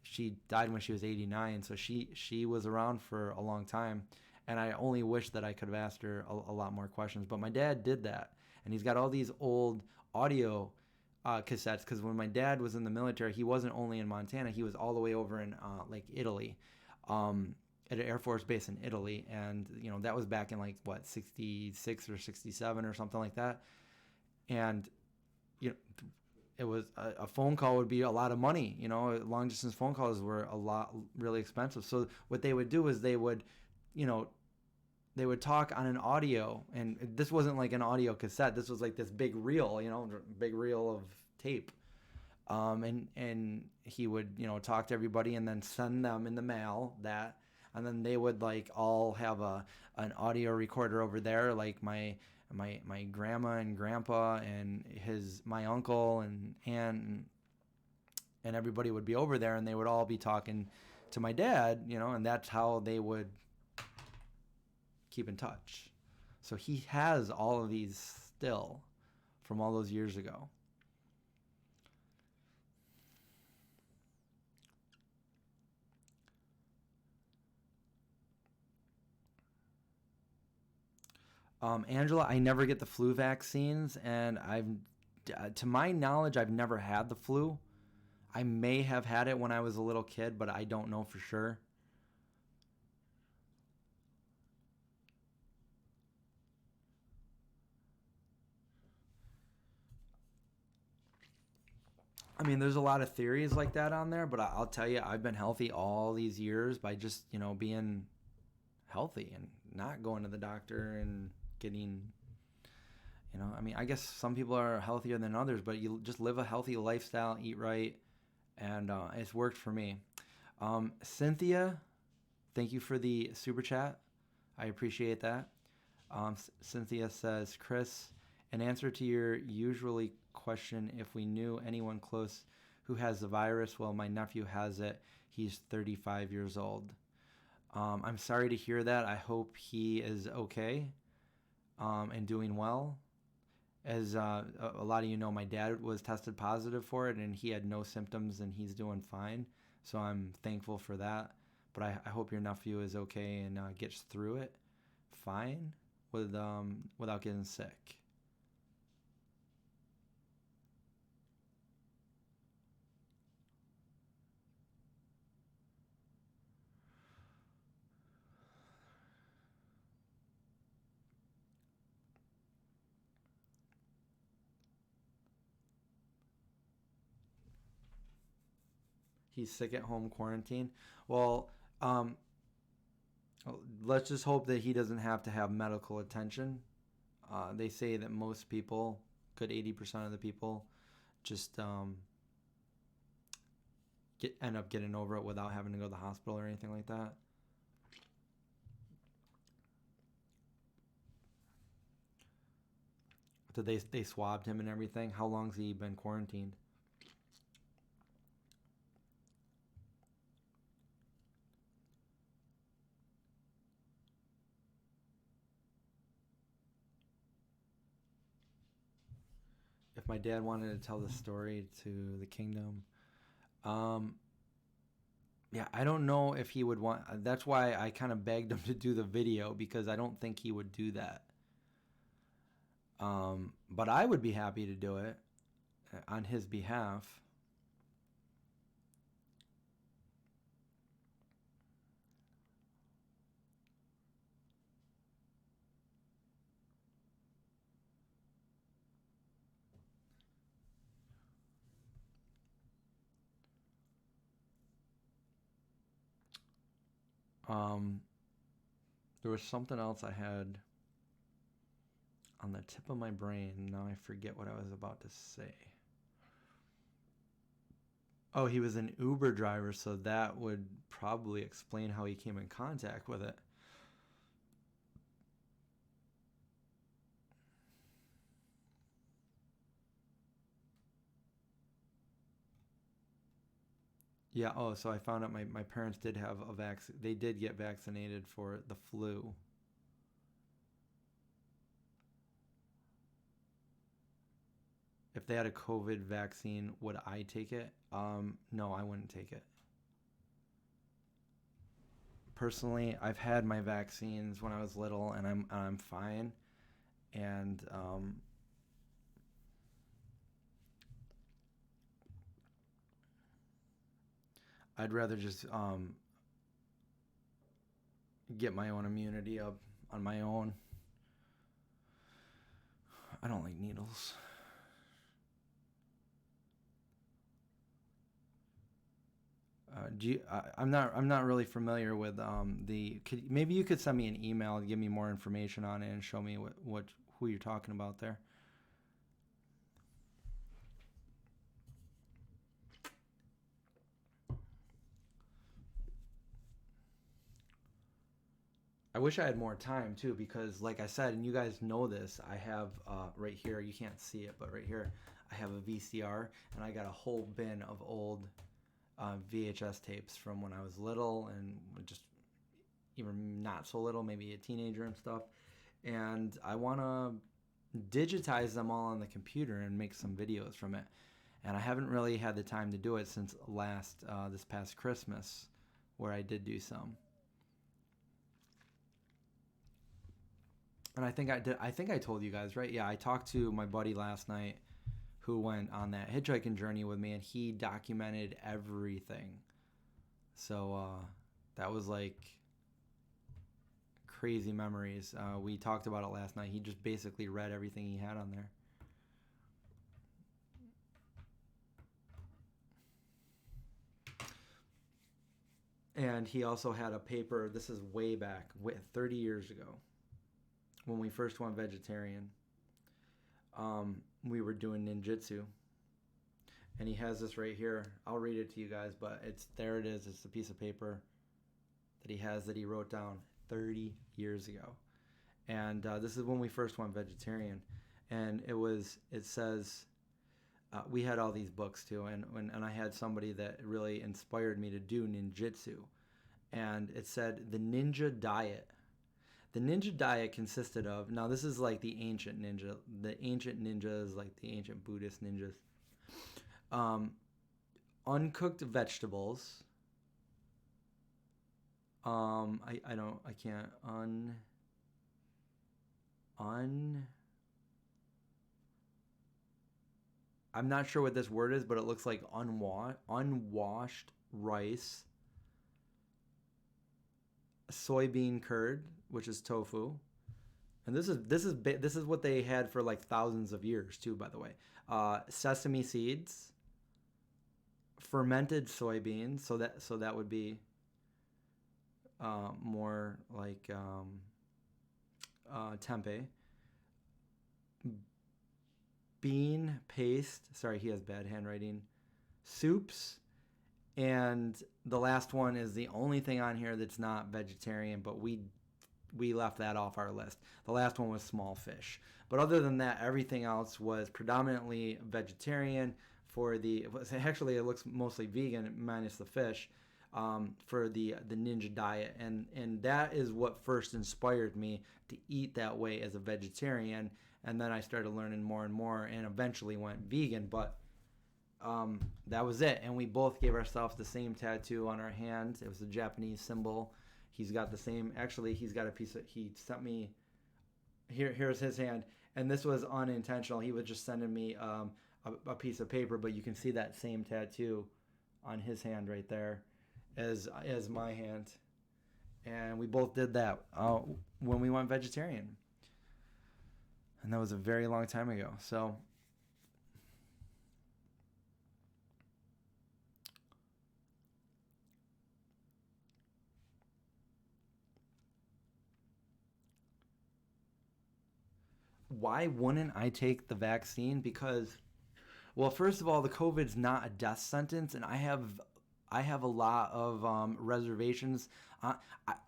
she died when she was 89, so she was around for a long time. And I only wish that I could have asked her a lot more questions. But my dad did that, and he's got all these old audio cassettes, because when my dad was in the military, he wasn't only in Montana, he was all the way over in like Italy, at an Air Force base in Italy. And that was back in like 66 or 67 or something like that. And it was a phone call would be a lot of money. Long distance phone calls were really expensive. So what they would do is they would talk on an audio, and this wasn't like an audio cassette. This was like this big reel, big reel of tape. And he would, talk to everybody and then send them in the mail that, and then they would like all have an audio recorder over there, like my grandma and grandpa and my uncle and aunt and everybody would be over there, and they would all be talking to my dad, and that's how they would keep in touch. So he has all of these still from all those years ago. Angela, I never get the flu vaccines, and to my knowledge, I've never had the flu. I may have had it when I was a little kid, but I don't know for sure. I mean, there's a lot of theories like that on there, but I'll tell you, I've been healthy all these years by just, being healthy and not going to the doctor and getting, I mean, I guess some people are healthier than others, but you just live a healthy lifestyle, eat right, and it's worked for me. Cynthia, thank you for the super chat. I appreciate that. Cynthia says, Chris, in answer to your usually question, if we knew anyone close who has the virus, well, my nephew has it. He's 35 years old. I'm sorry to hear that. I hope he is okay and doing well. As a lot of you know, my dad was tested positive for it, and he had no symptoms, and he's doing fine. So I'm thankful for that. But I hope your nephew is okay and gets through it fine without getting sick. He's sick at home quarantine. Well, let's just hope that he doesn't have to have medical attention. They say that most people, good 80% of the people, just end up getting over it without having to go to the hospital or anything like that. Did they swabbed him and everything? How long's he been quarantined? If my dad wanted to tell the story to the kingdom, yeah, I don't know if he would want. That's why I kind of begged him to do the video, because I don't think he would do that. But I would be happy to do it on his behalf. There was something else I had on the tip of my brain. Now I forget what I was about to say. Oh, he was an Uber driver, so that would probably explain how he came in contact with it. Yeah, oh, so I found out my parents did have they did get vaccinated for the flu. If they had a COVID vaccine, would I take it? No, I wouldn't take it. Personally, I've had my vaccines when I was little, and I'm fine. And I'd rather just get my own immunity up on my own. I don't like needles. I'm not really familiar with maybe you could send me an email and give me more information on it and show me who you're talking about there. I wish I had more time too, because like I said, and you guys know this, I have right here, you can't see it, but right here I have a VCR, and I got a whole bin of old VHS tapes from when I was little, and just even not so little, maybe a teenager and stuff. And I want to digitize them all on the computer and make some videos from it. And I haven't really had the time to do it since this past Christmas, where I did do some. And I think I told you guys, right? Yeah, I talked to my buddy last night who went on that hitchhiking journey with me, and he documented everything. So that was like crazy memories. We talked about it last night. He just basically read everything he had on there. And he also had a paper. This is way back, 30 years ago, when we first went vegetarian. We were doing ninjutsu, and he has this right here. I'll read it to you guys, but there it is. It's a piece of paper that he has that he wrote down 30 years ago. And this is when we first went vegetarian. And it says, we had all these books too, and I had somebody that really inspired me to do ninjutsu. And it said, the ninja diet. The ninja diet consisted of, now this is like the ancient ninja. The ancient ninjas, like the ancient Buddhist ninjas. Uncooked vegetables. I'm not sure what this word is, but it looks like unwashed rice, soybean curd, which is tofu, and this is what they had for like thousands of years too, by the way. Sesame seeds, fermented soybeans, so that would be more like tempeh. Bean paste. Sorry, he has bad handwriting. Soups, And the last one is the only thing on here that's not vegetarian, but we left that off our list. The last one was small fish. But other than that, everything else was predominantly vegetarian. Actually, it looks mostly vegan minus the fish, for the ninja diet, and that is what first inspired me to eat that way as a vegetarian. And then I started learning more and more, and eventually went vegan. But that was it. And we both gave ourselves the same tattoo on our hand. It was a Japanese symbol. He's got the same. Actually, he's got a piece of. He sent me. Here's his hand, and this was unintentional. He was just sending me a piece of paper, but you can see that same tattoo on his hand right there, as my hand, and we both did that when we went vegetarian, and that was a very long time ago. So. Why wouldn't I take the vaccine? Because, well, first of all, the COVID's not a death sentence, and I have a lot of reservations.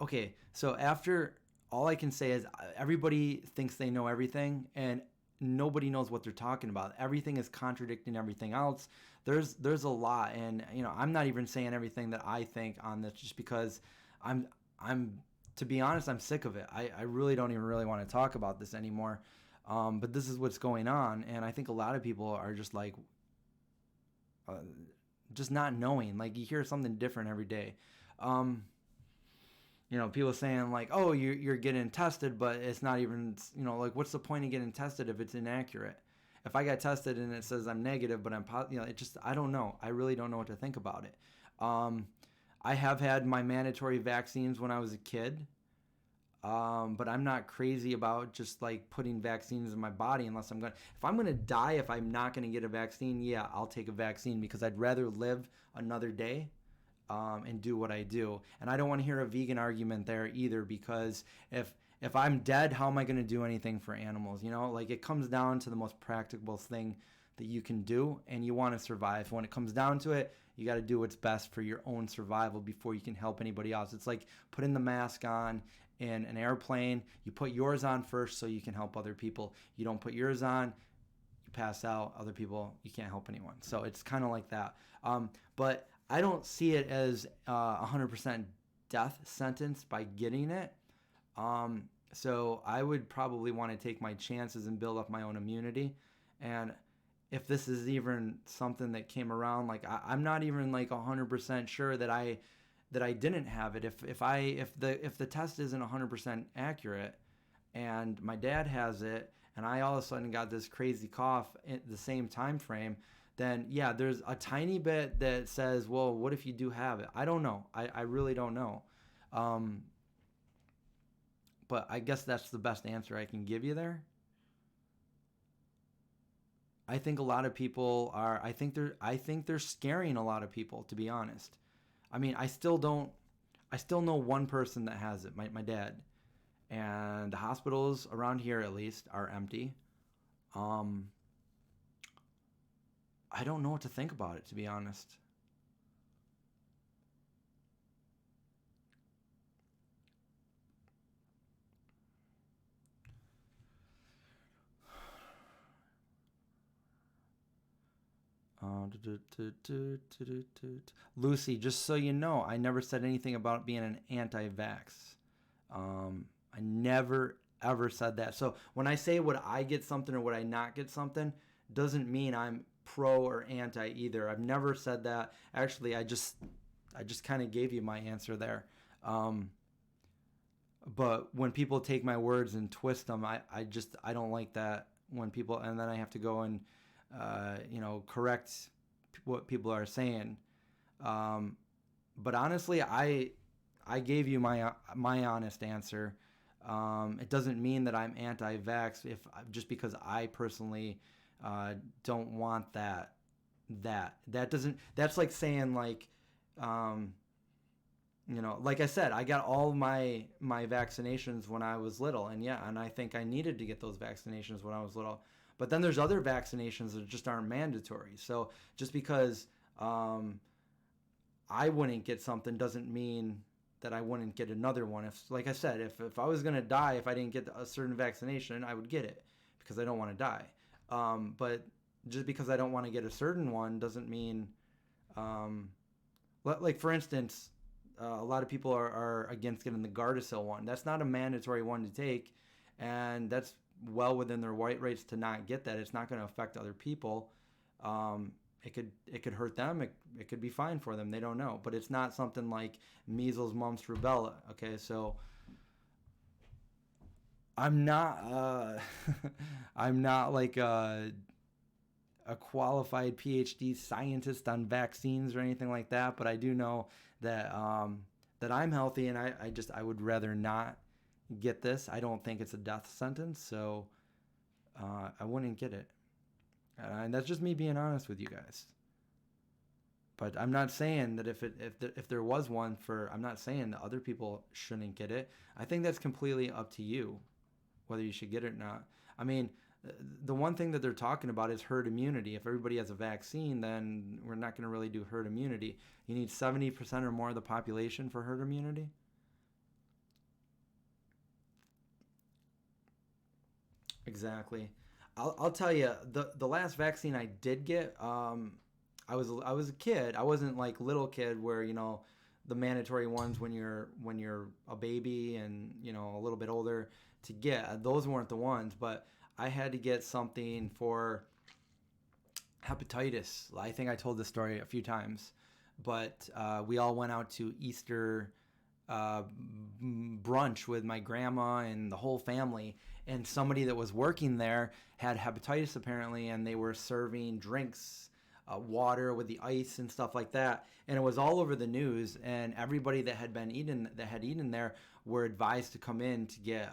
Okay, so after all I can say is everybody thinks they know everything, and nobody knows what they're talking about. Everything is contradicting everything else. There's a lot, and I'm not even saying everything that I think on this, just because I'm to be honest, I'm sick of it. I really don't even really want to talk about this anymore. But this is what's going on, and I think a lot of people are just like, just not knowing. Like, you hear something different every day. People saying like, "Oh, you're getting tested," but it's not even. Like, what's the point of getting tested if it's inaccurate? If I got tested and it says I'm negative, but I'm it just, I don't know. I really don't know what to think about it. I have had my mandatory vaccines when I was a kid. But I'm not crazy about just like putting vaccines in my body unless if I'm gonna die, if I'm not gonna get a vaccine, yeah, I'll take a vaccine, because I'd rather live another day, and do what I do. And I don't want to hear a vegan argument there either, because if I'm dead, how am I gonna do anything for animals? Like, it comes down to the most practical thing that you can do, and you want to survive. When it comes down to it, you got to do what's best for your own survival before you can help anybody else. It's like putting the mask on in an airplane. You put yours on first so you can help other people. You don't put yours on, you pass out. Other people, you can't help anyone. So it's kind of like that. But I don't see it as 100% death sentence by getting it. So I would probably want to take my chances and build up my own immunity. And if this is even something that came around, like, I'm not even like 100% sure that I didn't have it. If the test isn't 100% accurate, and my dad has it, and I all of a sudden got this crazy cough at the same time frame, then yeah, there's a tiny bit that says, well, what if you do have it? I don't know. I really don't know. But I guess that's the best answer I can give you there. I think a lot of people are. I think they're scaring a lot of people, to be honest. I mean, I still know one person that has it, my dad. And the hospitals around here, at least, are empty. I don't know what to think about it, to be honest. Lucy, just so you know, I never said anything about being an anti-vax. I never ever said that. So when I say would I get something or would I not get something, doesn't mean I'm pro or anti either. I've never said that. Actually, I just kind of gave you my answer there. But when people take my words and twist them, I don't like that when people, and then I have to go and correct what people are saying. But honestly, I gave you my honest answer. It doesn't mean that I'm anti-vax just because I personally don't want that. That's like saying like, like I said, I got all my vaccinations when I was little, and I think I needed to get those vaccinations when I was little. But then there's other vaccinations that just aren't mandatory. So just because I wouldn't get something doesn't mean that I wouldn't get another one. If, like I said, if I was gonna die if I didn't get a certain vaccination, I would get it because I don't want to die. But just because I don't want to get a certain one doesn't mean, um, like for instance, a lot of people are against getting the Gardasil one. That's not a mandatory one to take, and that's well within their right rights to not get that. It's not going to affect other people. It could hurt them. It could be fine for them. They don't know. But it's not something like measles, mumps, rubella. Okay, so I'm not I'm not like a qualified PhD scientist on vaccines or anything like that. But I do know that that I'm healthy, and I would rather not get this. I don't think it's a death sentence, so I wouldn't get it. And that's just me being honest with you guys. But I'm not saying that if there was one for, I'm not saying that other people shouldn't get it. I think that's completely up to you whether you should get it or not. I mean, the one thing that they're talking about is herd immunity. If everybody has a vaccine, then we're not going to really do herd immunity. You need 70% or more of the population for herd immunity. Exactly. I'll tell you the last vaccine I did get. I was a kid. I wasn't like little kid where the mandatory ones when you're a baby and a little bit older to get. Those weren't the ones, but I had to get something for hepatitis. I think I told this story a few times, but we all went out to Easter uh, brunch with my grandma and the whole family. And somebody that was working there had hepatitis apparently, and they were serving drinks, water with the ice and stuff like that. And it was all over the news. And everybody that had eaten there were advised to come in to get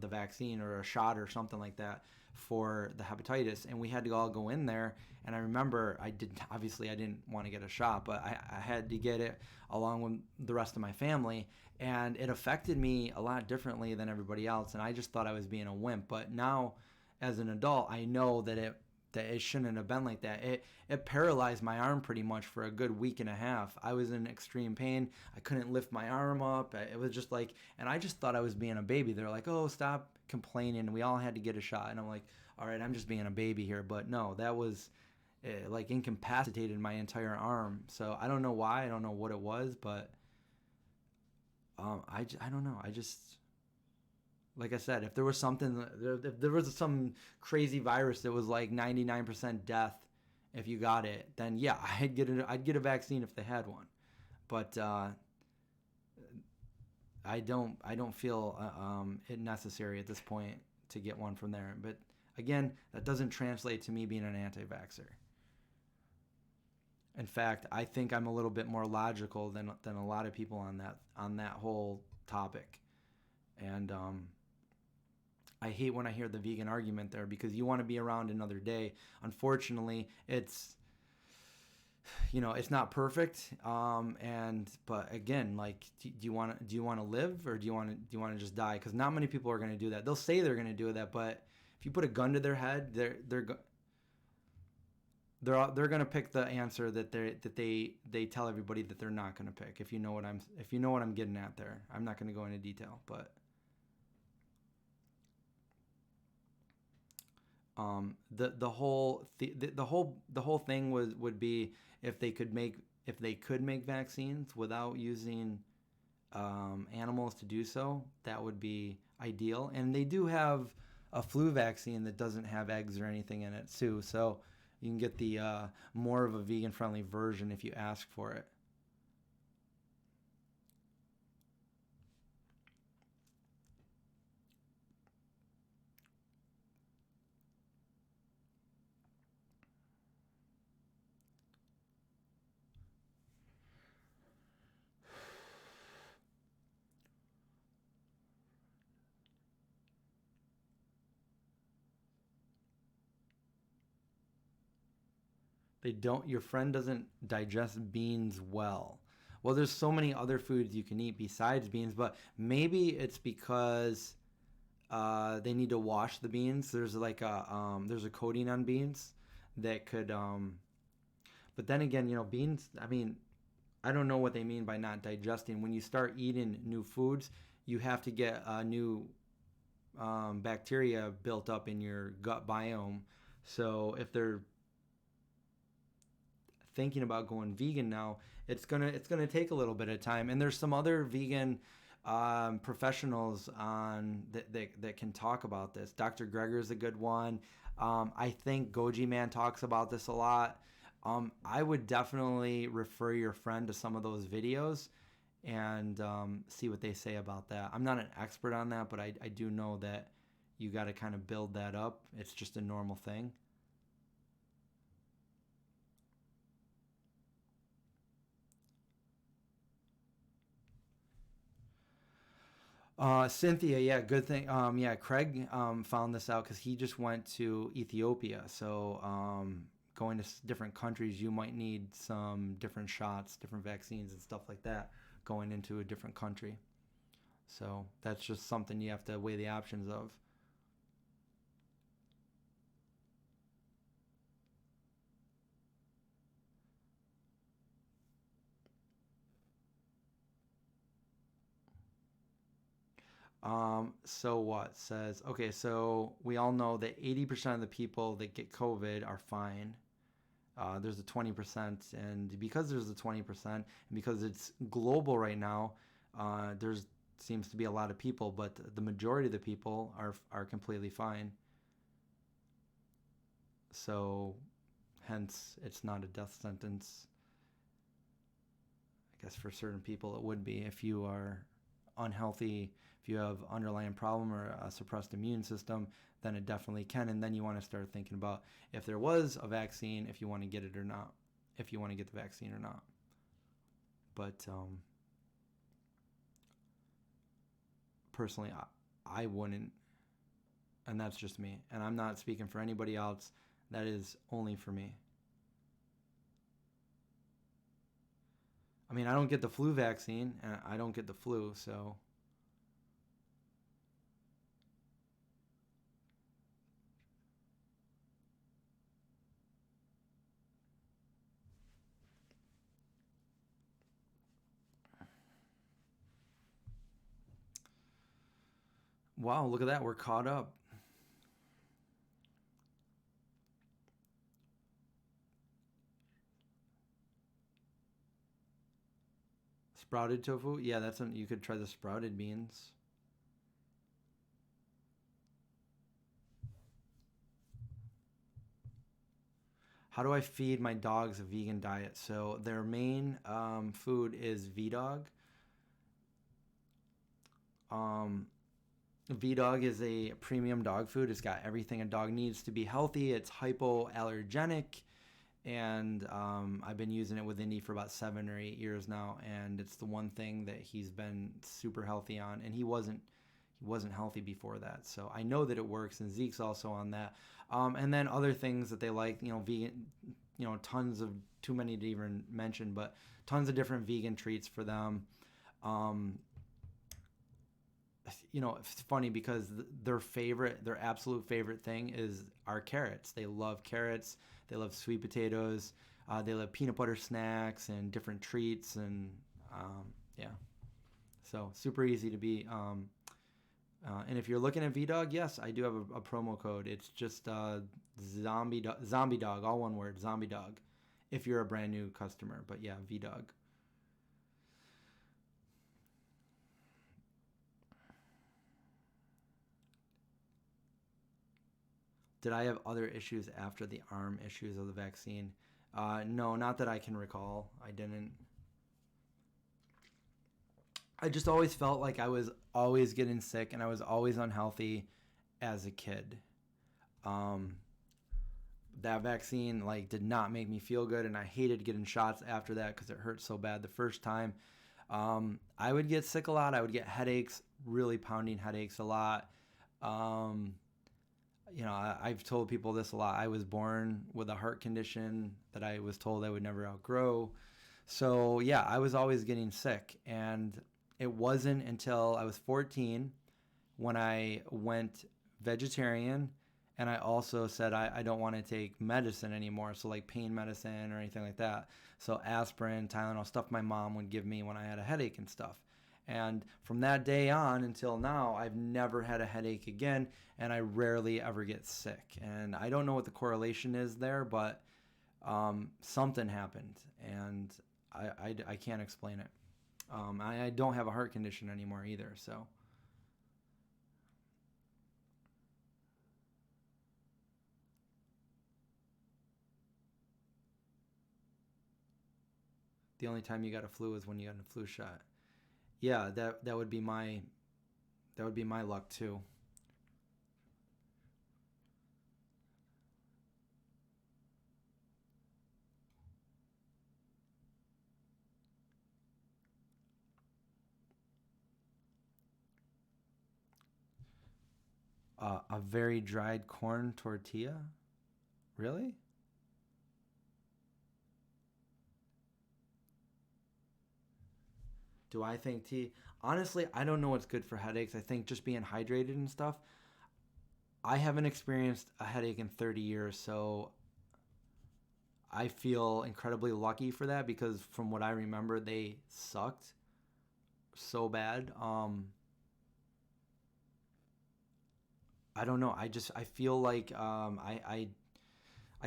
the vaccine or a shot or something like that for the hepatitis. And we had to all go in there. And I remember I didn't want to get a shot, but I had to get it along with the rest of my family. And it affected me a lot differently than everybody else. And I just thought I was being a wimp. But now, as an adult, I know that it shouldn't have been like that. It paralyzed my arm pretty much for a good week and a half. I was in extreme pain. I couldn't lift my arm up. It was just like, and I just thought I was being a baby. They're like, "Oh, stop complaining. We all had to get a shot." And I'm like, "All right, I'm just being a baby here." But no, that was like incapacitated my entire arm. So I don't know why. I don't know what it was, but I don't know. I just, like I said, if there was something, if there was some crazy virus that was like 99% death if you got it, then yeah, I'd get a vaccine if they had one. But I don't feel it necessary at this point to get one from there. But again, that doesn't translate to me being an anti-vaxxer. In fact, I think I'm a little bit more logical than a lot of people on that whole topic. And I hate when I hear the vegan argument there because you want to be around another day. Unfortunately, it's not perfect. But again, like, do you want to live or do you want to just die? Because not many people are going to do that. They'll say they're going to do that, but if you put a gun to their head, they're going to pick the answer that they tell everybody that they're not going to pick. If you know what I'm getting at there. I'm not going to go into detail, but the whole thing would be if they could make vaccines without using animals to do so, that would be ideal. And they do have a flu vaccine that doesn't have eggs or anything in it too, so you can get the more of a vegan friendly version if you ask for it. Your friend doesn't digest beans well. Well, there's so many other foods you can eat besides beans, but maybe it's because they need to wash the beans. There's a coating on beans that could but then again, beans, I mean, I don't know what they mean by not digesting. When you start eating new foods, you have to get a new bacteria built up in your gut biome. So if they're thinking about going vegan now, it's gonna take a little bit of time. And there's some other vegan professionals on that can talk about this. Dr. Greger is a good one. I think Goji Man talks about this a lot. I would definitely refer your friend to some of those videos and see what they say about that. I'm not an expert on that, but I do know that you got to kind of build that up. It's just a normal thing. Cynthia, yeah, good thing. Yeah, Craig found this out because he just went to Ethiopia. So going to different countries, you might need some different shots, different vaccines, and stuff like that going into a different country. So that's just something you have to weigh the options of. So what says, okay, so we all know that 80% of the people that get COVID are fine. There's a 20%, and because there's a 20%, and because it's global right now, there's seems to be a lot of people, but the majority of the people are completely fine. So, hence, it's not a death sentence. I guess for certain people it would be if you are unhealthy, if you have underlying problem or a suppressed immune system, then it definitely can. And then you want to start thinking about if there was a vaccine, if you want to get it or not, if you want to get the vaccine or not. But personally, I wouldn't, and that's just me. And I'm not speaking for anybody else. That is only for me. I mean, I don't get the flu vaccine, and I don't get the flu, so wow, look at that. We're caught up. Sprouted tofu? Yeah, you could try the sprouted beans. How do I feed my dogs a vegan diet? So their main food is VDog. Um, VDog is a premium dog food. It's got everything a dog needs to be healthy. It's hypoallergenic, and I've been using it with Indy for about 7 or 8 years now, and it's the one thing that he's been super healthy on, and he wasn't healthy before that, so I know that it works. And Zeke's also on that, and then other things that they like, vegan, tons of, too many to even mention, but tons of different vegan treats for them. Um, it's funny because their absolute favorite thing is our carrots. They love carrots. They love sweet potatoes. They love peanut butter snacks and different treats, and yeah. So super easy to be. And if you're looking at VDog, yes, I do have a promo code. It's just zombie dog, all one word, zombie dog. If you're a brand new customer, but yeah, VDog. Did I have other issues after the arm issues of the vaccine? No, not that I can recall. I didn't. I just always felt like I was always getting sick and I was always unhealthy as a kid. Um, that vaccine did not make me feel good, and I hated getting shots after that because it hurt so bad the first time. I would get sick a lot. I would get headaches, really pounding headaches a lot. Um, I've told people this a lot. I was born with a heart condition that I was told I would never outgrow. So, yeah, I was always getting sick. And it wasn't until I was 14 when I went vegetarian And I also said I don't want to take medicine anymore, so like pain medicine or anything like that. So aspirin, Tylenol, stuff my mom would give me when I had a headache and stuff. And from that day on until now, I've never had a headache again, and I rarely ever get sick. And I don't know what the correlation is there, but something happened, and I can't explain it. I don't have a heart condition anymore either, so. The only time you got a flu is when you got a flu shot. Yeah, that would be my luck too. A very dried corn tortilla? Really? Do I think tea? Honestly, I don't know what's good for headaches. I think just being hydrated and stuff. I haven't experienced a headache in 30 years, so I feel incredibly lucky for that because from what I remember, they sucked so bad. I don't know. I feel like I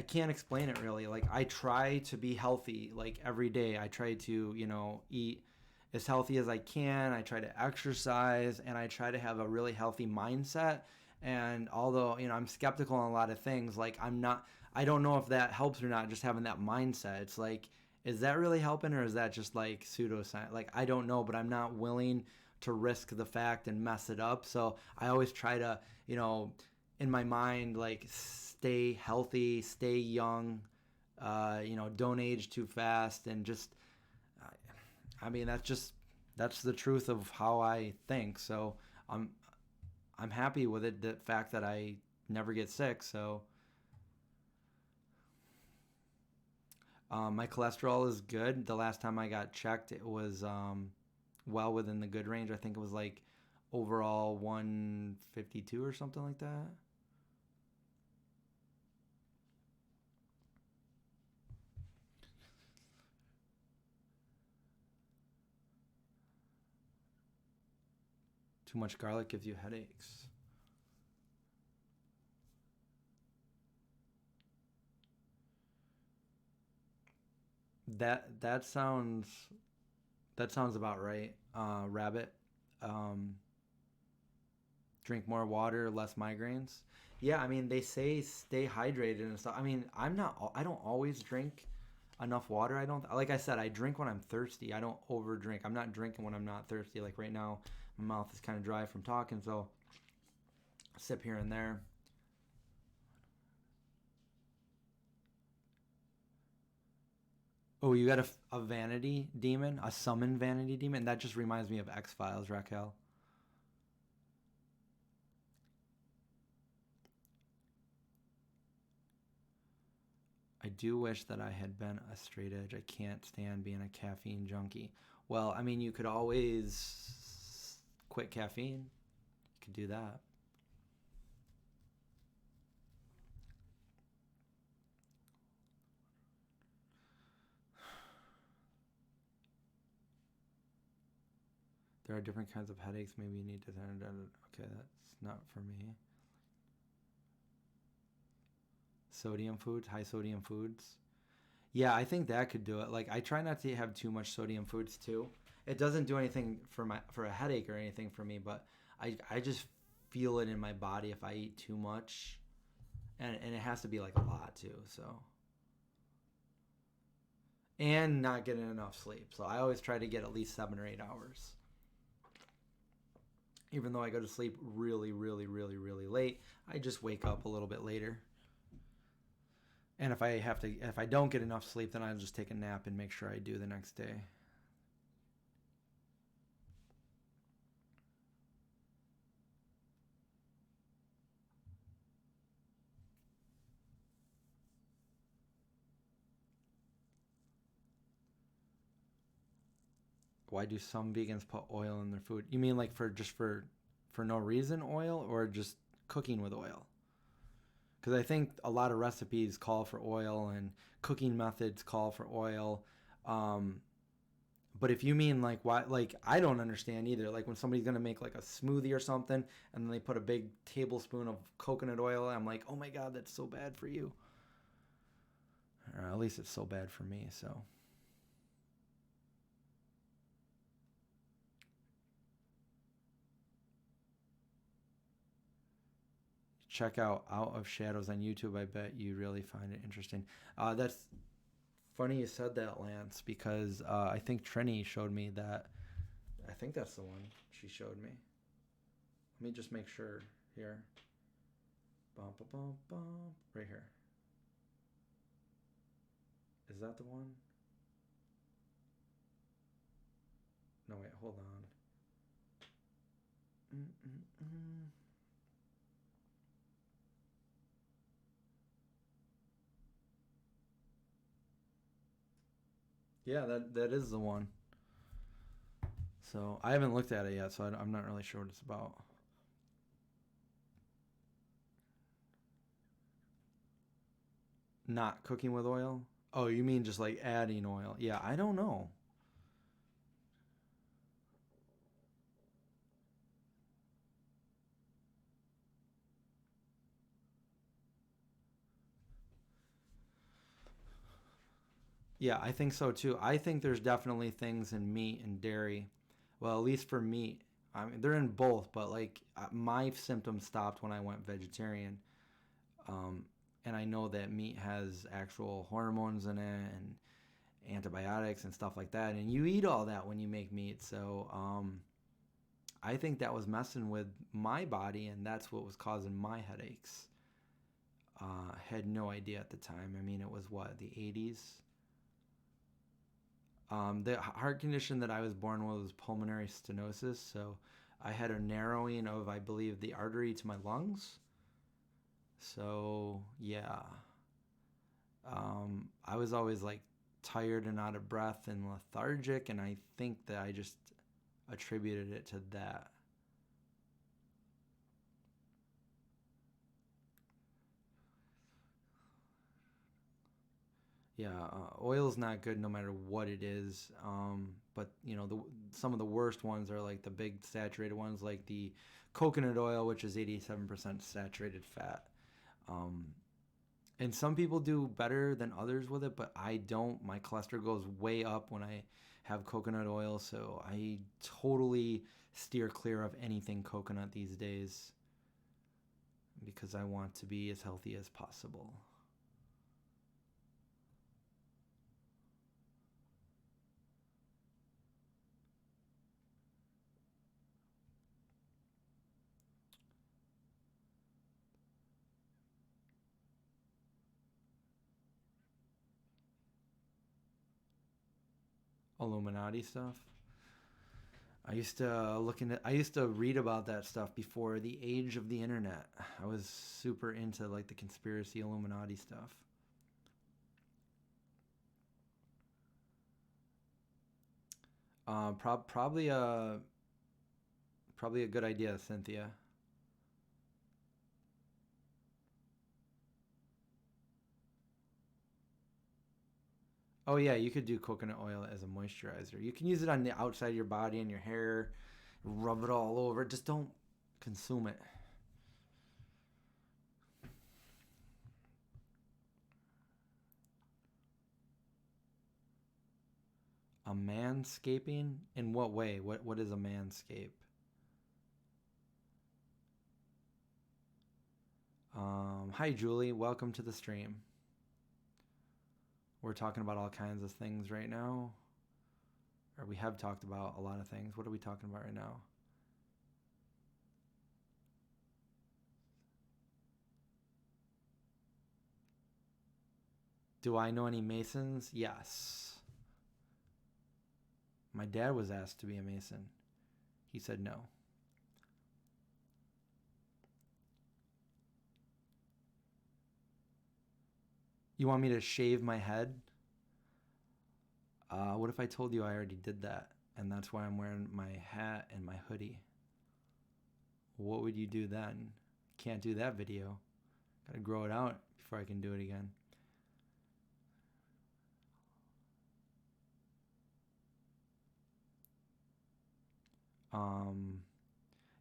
can't explain it really. Like I try to be healthy like every day. I try to, eat as healthy as I can. I try to exercise and I try to have a really healthy mindset. And although, I'm skeptical on a lot of things, like I don't know if that helps or not, just having that mindset. It's like, is that really helping or is that just like pseudoscience? Like, I don't know, but I'm not willing to risk the fact and mess it up. So I always try to, in my mind, like stay healthy, stay young, don't age too fast, and just, I mean, that's the truth of how I think. So I'm I'm happy with it. The fact that I never get sick. So my cholesterol is good. The last time I got checked, it was well within the good range. I think it was like overall 152 or something like that. Too much garlic gives you headaches. That sounds about right. Rabbit. Um, Drink more water, less migraines. Yeah, I mean they say stay hydrated and stuff. I mean I don't always drink enough water. I don't, like I said, I drink when I'm thirsty. I don't over drink. I'm not drinking when I'm not thirsty. Like right now, my mouth is kind of dry from talking, so I sip here and there. Oh, you got a vanity demon, a summon vanity demon. That just reminds me of X Files, Raquel. I do wish that I had been a straight edge. I can't stand being a caffeine junkie. Well, I mean, you could always quit caffeine. You could do that. There are different kinds of headaches. Maybe you need to. Okay, that's not for me. Sodium foods, high sodium foods. Yeah, I think that could do it. Like I try not to have too much sodium foods too. It doesn't do anything for a headache or anything for me, but I just feel it in my body if I eat too much, and it has to be like a lot too. So and not getting enough sleep. So I always try to get at least 7 or 8 hours. Even though I go to sleep really, really, really, really late, I just wake up a little bit later. And if I don't get enough sleep, then I'll just take a nap and make sure I do the next day. Why do some vegans put oil in their food? You mean like for no reason oil or just cooking with oil? Because I think a lot of recipes call for oil and cooking methods call for oil. Um, but if you mean like why, like I don't understand either. Like when somebody's gonna make like a smoothie or something, and then they put a big tablespoon of coconut oil, I'm like, oh my god, that's so bad for you. Or at least it's so bad for me. So check out Out of Shadows on YouTube. I bet you really find it interesting. That's funny you said that, Lance, because I think Trini showed me that. I think that's the one she showed me. Let me just make sure here. Bum, bum, bum, bum. Right here. Is that the one? No, wait, hold on. Mm-mm-mm. Yeah, that is the one. So I haven't looked at it yet, so I'm not really sure what it's about. Not cooking with oil? Oh, you mean just like adding oil? Yeah, I don't know. Yeah, I think so too. I think there's definitely things in meat and dairy. Well, at least for meat. I mean, they're in both, but like my symptoms stopped when I went vegetarian. Um, and I know that meat has actual hormones in it and antibiotics and stuff like that. And you eat all that when you make meat. So I think that was messing with my body, and that's what was causing my headaches. Had no idea at the time. I mean, it was what, the 80s? The heart condition that I was born with was pulmonary stenosis. So I had a narrowing of, I believe, the artery to my lungs. So, yeah. I was always like tired and out of breath and lethargic, and I think that I just attributed it to that. Yeah, oil's not good no matter what it is. But you know, some of the worst ones are like the big saturated ones, like the coconut oil, which is 87% saturated fat. Um, and some people do better than others with it, but I don't. My cholesterol goes way up when I have coconut oil, so I totally steer clear of anything coconut these days because I want to be as healthy as possible. Illuminati stuff. I used to read about that stuff before the age of the internet. I was super into like the conspiracy Illuminati stuff. Probably a good idea, Cynthia. Oh yeah, you could do coconut oil as a moisturizer. You can use it on the outside of your body and your hair, rub it all over. Just don't consume it. A manscaping? In what way? What is a manscape? Hi Julie, welcome to the stream. We're talking about all kinds of things right now. Or we have talked about a lot of things. What are we talking about right now? Do I know any Masons? Yes. My dad was asked to be a Mason. He said no. You want me to shave my head? What if I told you I already did that? And that's why I'm wearing my hat and my hoodie. What would you do then? Can't do that video. Gotta grow it out before I can do it again.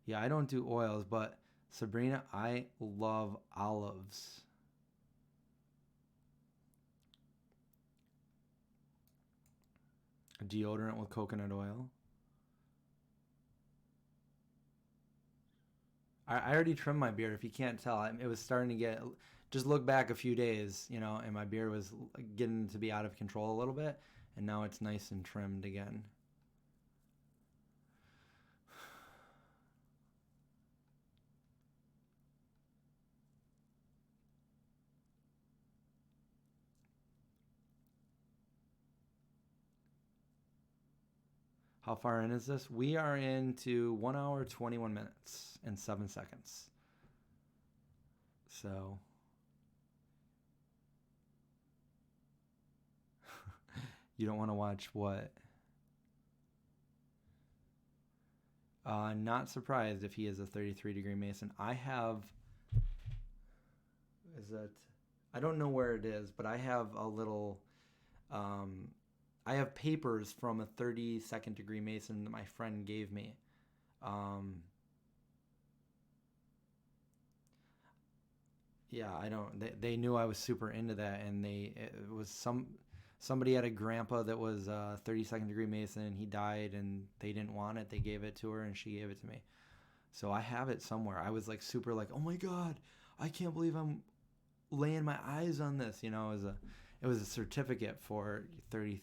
Yeah, I don't do oils, but Sabrina, I love olives. A deodorant with coconut oil. I already trimmed my beard. If you can't tell, it was starting to get. Just look back a few days, and my beard was getting to be out of control a little bit, and now it's nice and trimmed again. How far in is this? We are into 1 hour, 21 minutes, and 7 seconds. So, you don't want to watch what? Not surprised if he is a 33-degree Mason. I have. Is that? I don't know where it is, but I have a little. I have papers from a 32nd degree Mason that my friend gave me. Yeah, I don't. They knew I was super into that, and it was somebody had a grandpa that was 32nd degree Mason, and he died, and they didn't want it. They gave it to her, and she gave it to me. So I have it somewhere. I was like super like, oh my god, I can't believe I'm laying my eyes on this. It was a certificate for 30.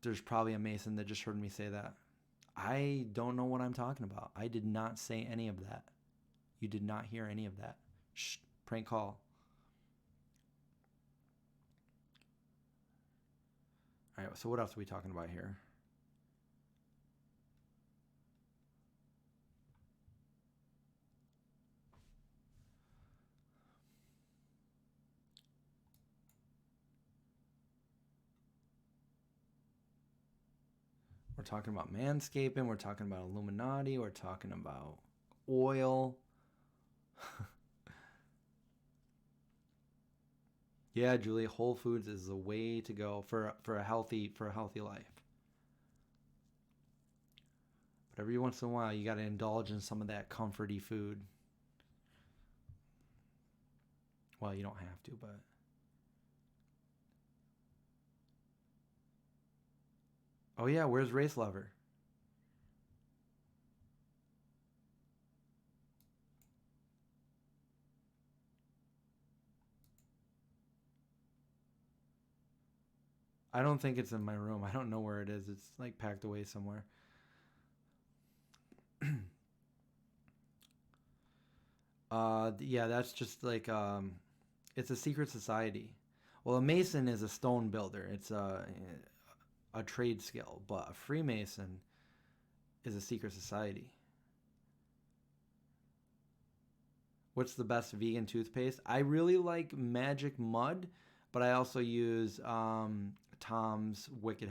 There's probably a Mason that just heard me say that. I don't know what I'm talking about. I did not say any of that. You did not hear any of that. Shh, prank call. All right, so what else are we talking about here? We're talking about manscaping. We're talking about Illuminati. We're talking about oil. Yeah, Julie, Whole Foods is the way to go for a healthy life. But every once in a while, you got to indulge in some of that comforty food. Well, you don't have to, but oh yeah, where's Race Lover? I don't think it's in my room. I don't know where it is. It's like packed away somewhere. Yeah, that's just like it's a secret society. Well, a Mason is a stone builder. It's a trade skill, but a Freemason is a secret society. What's the best vegan toothpaste? I really like Magic Mud, but I also use Tom's Wicked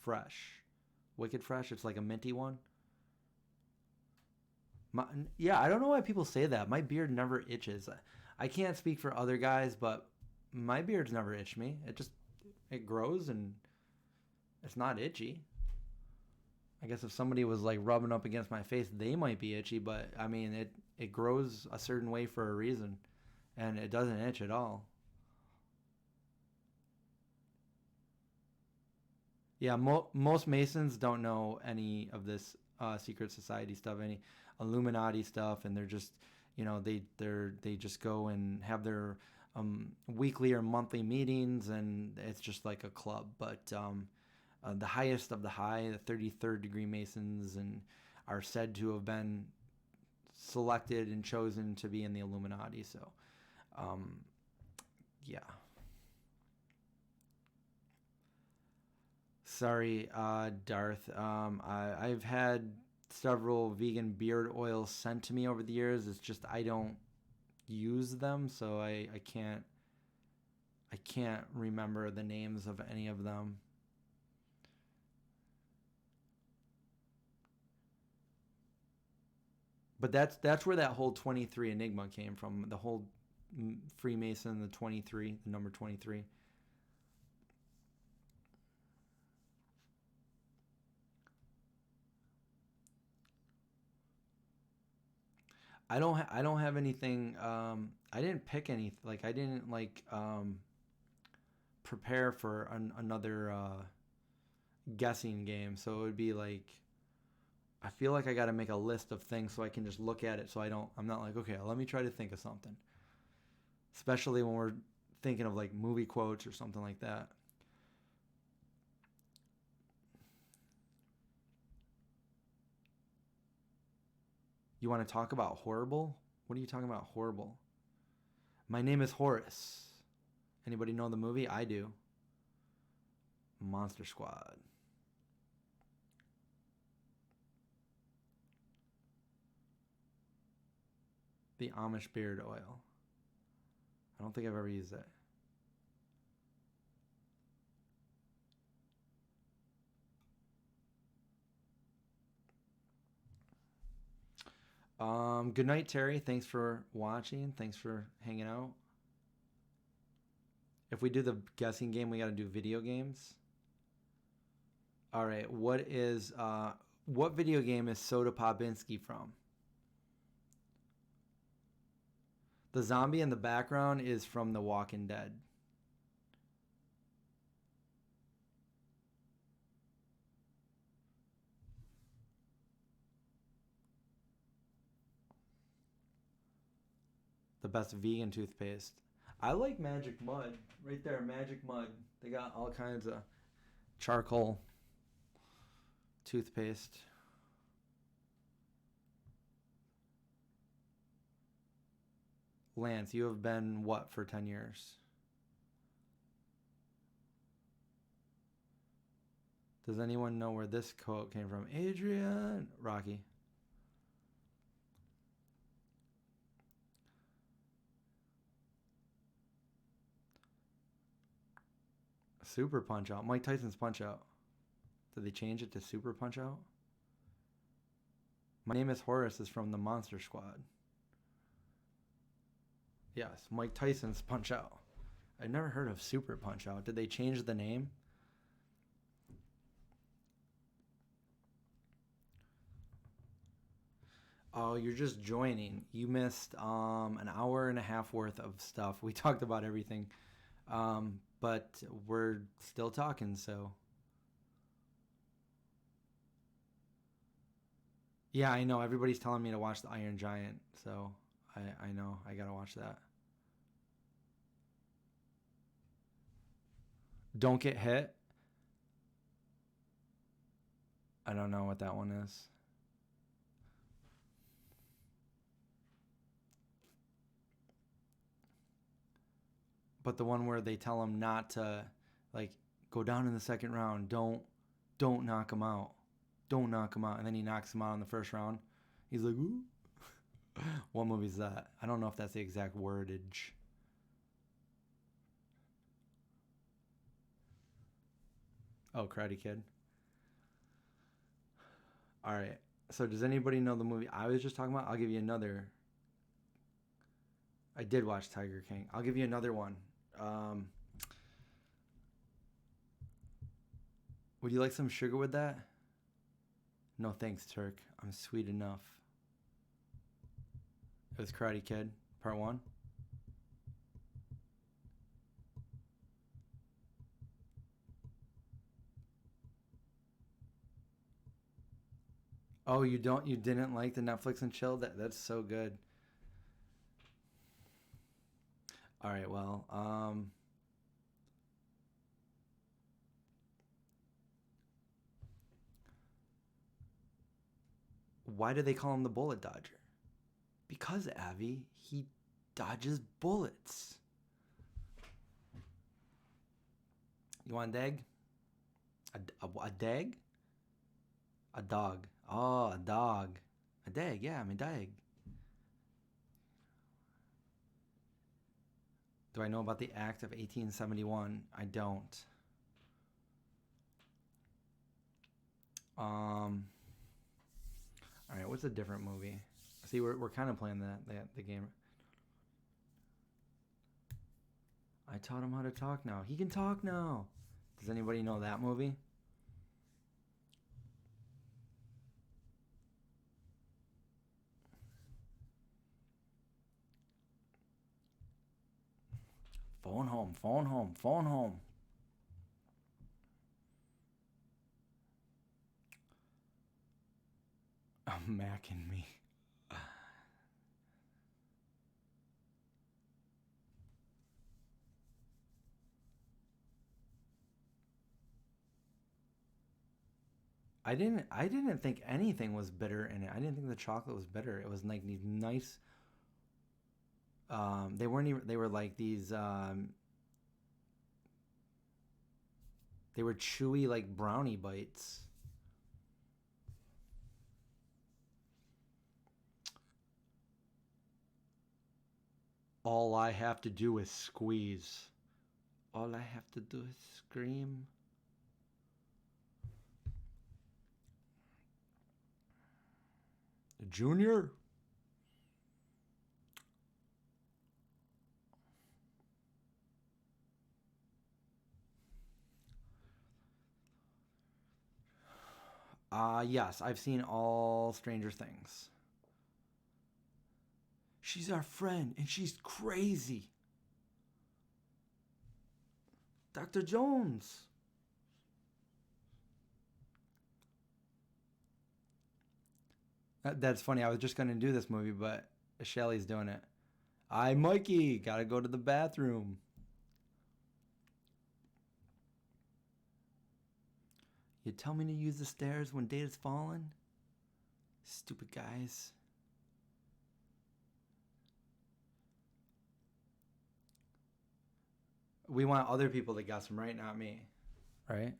Fresh. Wicked Fresh. It's like a minty one. Yeah, I don't know why people say that. My beard never itches. I can't speak for other guys, but my beard's never itched me. It grows and it's not itchy. I guess if somebody was like rubbing up against my face, they might be itchy, but I mean it grows a certain way for a reason, and it doesn't itch at all. Yeah, most Masons don't know any of this secret society stuff, any Illuminati stuff, and they're just, they just go and have their weekly or monthly meetings, and it's just like a club. But the highest of the high, the 33rd degree Masons, and are said to have been selected and chosen to be in the Illuminati. So, yeah. Sorry, Darth. I've had several vegan beard oils sent to me over the years. It's just I don't use them, so I can't remember the names of any of them. But that's where that whole 23 enigma came from. The whole Freemason, the 23, the number 23. I don't have anything. I didn't pick any. Like I didn't like prepare for another guessing game. So it would be like, I feel like I got to make a list of things so I can just look at it. So I'm not like, okay, let me try to think of something. Especially when we're thinking of like movie quotes or something like that. You want to talk about horrible? What are you talking about, horrible? My name is Horace. Anybody know the movie? I do. Monster Squad. The Amish beard oil. I don't think I've ever used it. Good night, Terry. Thanks for watching. Thanks for hanging out. If we do the guessing game, we got to do video games. All right. What video game is Soda Popinski from? The zombie in the background is from The Walking Dead. The best vegan toothpaste. I like Magic Mud. Right there, Magic Mud. They got all kinds of charcoal toothpaste. Lance, you have been what for 10 years? Does anyone know where this quote came from? Adrian. Rocky. Super Punch Out. Mike Tyson's Punch Out. Did they change it to Super Punch Out? My name is Horace is from the Monster Squad. Yes, Mike Tyson's Punch Out. I've never heard of Super Punch Out. Did they change the name? Oh, you're just joining. You missed an hour and a half worth of stuff. We talked about everything. But we're still talking, so. Yeah, I know. Everybody's telling me to watch The Iron Giant, so I know. I gotta watch that. Don't Get Hit. I don't know what that one is. But the one where they tell him not to, like, go down in the second round. Don't knock him out. Don't knock him out. And then he knocks him out in the first round. He's like, ooh. What movie is that? I don't know if that's the exact wordage. Oh, Karate Kid. All right. So does anybody know the movie I was just talking about? I'll give you another. I did watch Tiger King. I'll give you another one. Would you like some sugar with that? No thanks, Turk. I'm sweet enough. It was Karate Kid, part 1. Oh, you didn't like the Netflix and chill? That's so good. All right, well, why do they call him the bullet dodger? Because, Avi, he dodges bullets. You want a dag? A dag? A dog. Oh, a dog. A dag, yeah, I'm a dag. Do I know about the Act of 1871? I don't. All right, what's a different movie? See, we're kind of playing the game. I taught him how to talk now. He can talk now. Does anybody know that movie? Phone home, phone home, phone home. Mac and me. I didn't think anything was bitter in it. I didn't think the chocolate was bitter. It was like these nice. They weren't even. They were like these. They were chewy like brownie bites. All I have to do is squeeze. All I have to do is scream. Junior? Yes, I've seen all Stranger Things. She's our friend, and she's crazy. Dr. Jones. That's funny. I was just going to do this movie, but Shelly's doing it. Mikey. Gotta go to the bathroom. You tell me to use the stairs when Data's fallen? Stupid guys. We want other people to guess them, right? Not me. Right?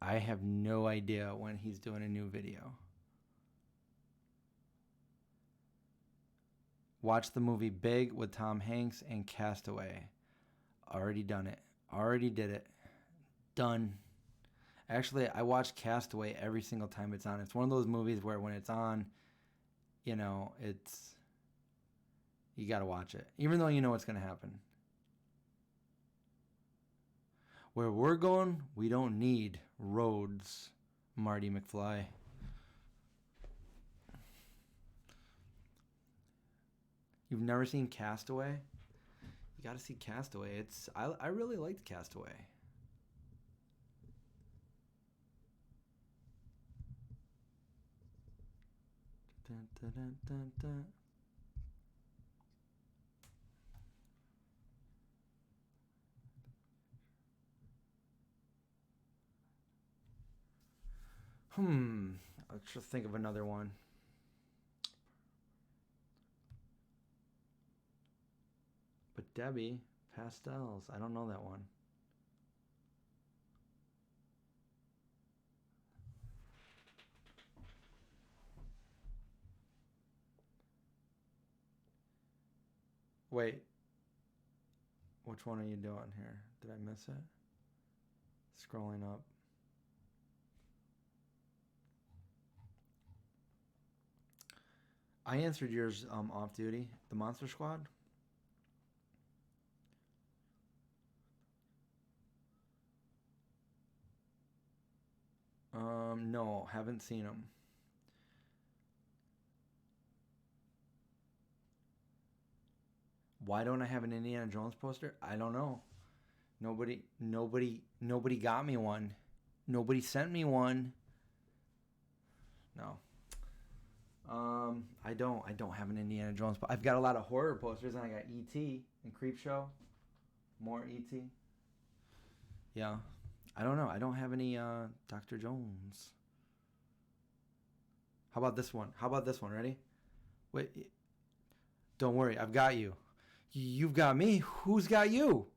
I have no idea when he's doing a new video. Watch the movie Big with Tom Hanks and Castaway. Already done it. Already did it. Done. Actually, I watch Castaway every single time it's on. It's one of those movies where when it's on, you know, you gotta watch it. Even though you know what's gonna happen. Where we're going, we don't need roads, Marty McFly. You've never seen Castaway? You gotta see Castaway. I really liked Castaway. Dun, dun, dun, dun, dun. Let's just think of another one. But Debbie, pastels. I don't know that one. Wait. Which one are you doing here? Did I miss it? Scrolling up. I answered yours off duty. The Monster Squad? No, haven't seen them. Why don't I have an Indiana Jones poster? I don't know. Nobody got me one. Nobody sent me one. No. I don't have an Indiana Jones. I've got a lot of horror posters, and I got E.T. and Creepshow. More E.T. Yeah. I don't know. I don't have any Dr. Jones. How about this one? Ready? Wait. Don't worry. I've got you. You've got me. Who's got you?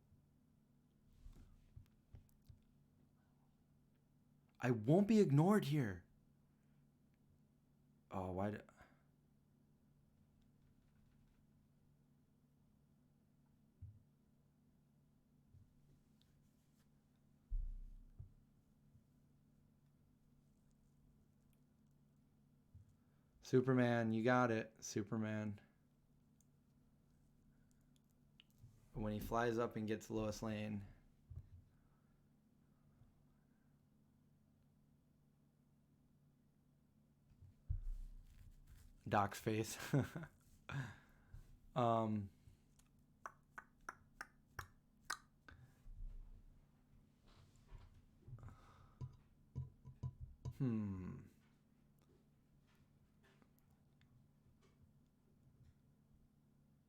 I won't be ignored here. Oh, why? Superman, you got it. Superman. When he flies up and gets Lois Lane. Doc's face. um,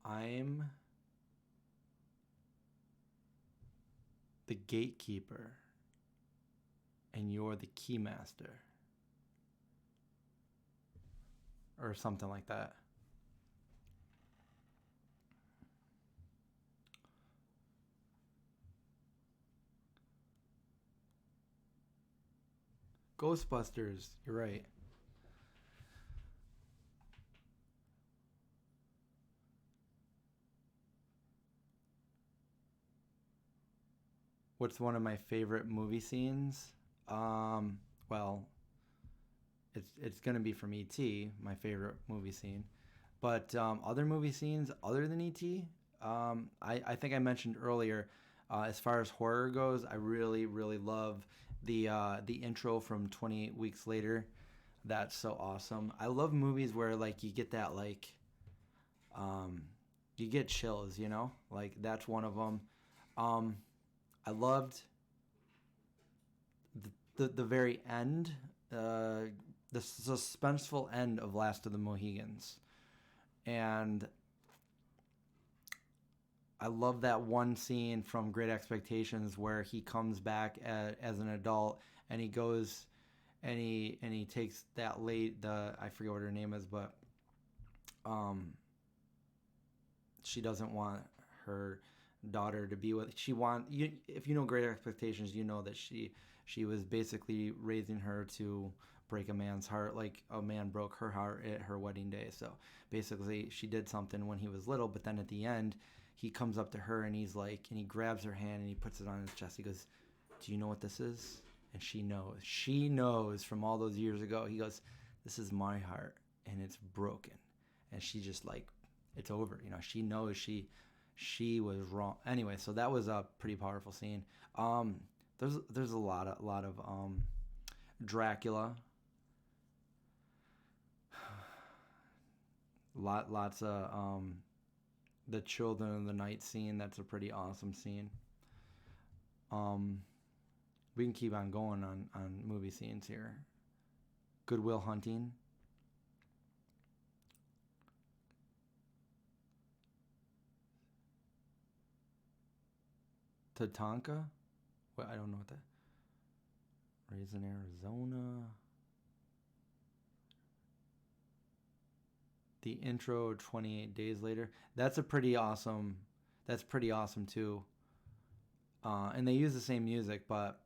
I'm the gatekeeper, and you're the keymaster. Or something like that. Ghostbusters, you're right. What's one of my favorite movie scenes? Well, it's gonna be from E.T., my favorite movie scene. But other movie scenes other than E.T., I think I mentioned earlier. As far as horror goes, I really really love the intro from 28 Weeks Later. That's so awesome. I love movies where like you get that like you get chills, you know? Like that's one of them. Um, I loved the very end, the suspenseful end of Last of the Mohegans, and I love that one scene from Great Expectations where he comes back as an adult and he goes and he takes that the I forget what her name is, but um she doesn't want her daughter to be with she want you if you know Great Expectations, you know that she was basically raising her to break a man's heart like a man broke her heart at her wedding day. So basically she did something when he was little, but then at the end he comes up to her and he's like and he grabs her hand and he puts it on his chest. He goes, do you know what this is? And she knows from all those years ago. He goes, this is my heart and it's broken. And she just like it's over, you know. She knows she was wrong. Anyway, so that was a pretty powerful scene. There's a lot of Dracula. Lots of the Children of the Night scene. That's a pretty awesome scene. We can keep on going on movie scenes here. Good Will Hunting. Tatanka? Well, I don't know what that. Raising Arizona. The intro 28 Days Later. That's pretty awesome too. And they use the same music, but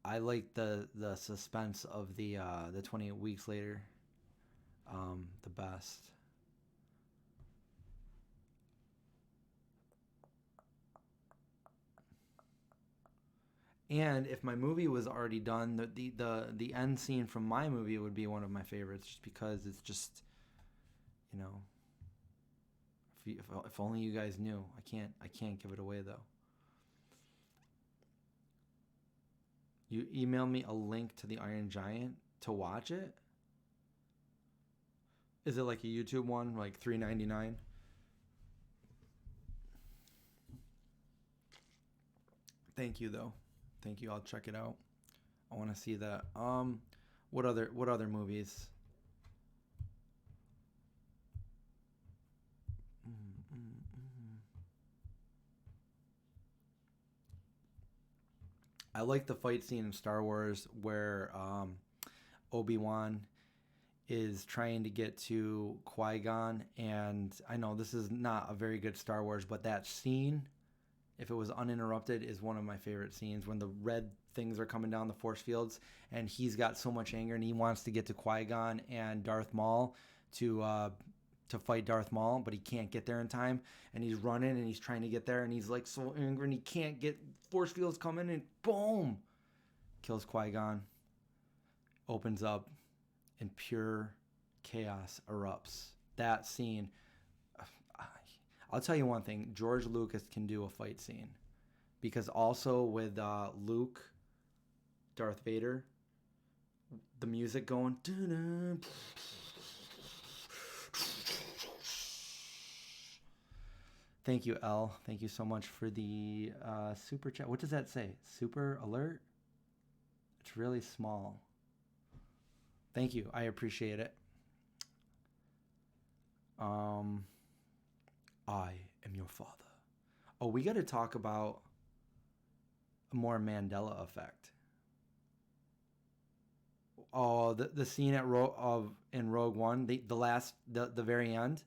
I like the suspense of the 28 Weeks Later the best. And if my movie was already done, the end scene from my movie would be one of my favorites, just because it's just, you know, if only you guys knew. I can't give it away though. You email me a link to the Iron Giant to watch it. Is it like a YouTube one, like $3.99? Thank you though. Thank you. I'll check it out. I want to see that. What other movies? I like the fight scene in Star Wars where Obi-Wan is trying to get to Qui-Gon, and I know this is not a very good Star Wars, but that scene, if it was uninterrupted, is one of my favorite scenes when the red things are coming down the force fields and he's got so much anger and he wants to get to Qui-Gon and Darth Maul to fight Darth Maul, but he can't get there in time, and he's running and he's trying to get there and he's like so angry and he can't get force fields coming and boom, kills Qui-Gon. opens up and pure chaos erupts. That scene, I'll tell you one thing, George Lucas can do a fight scene. Because also with Luke, Darth Vader, the music going. Thank you, L. Thank you so much for the super chat. What does that say? Super alert? It's really small. Thank you. I appreciate it. I am your father. Oh, we got to talk about a more Mandela effect. Oh, the scene in Rogue One, the very end,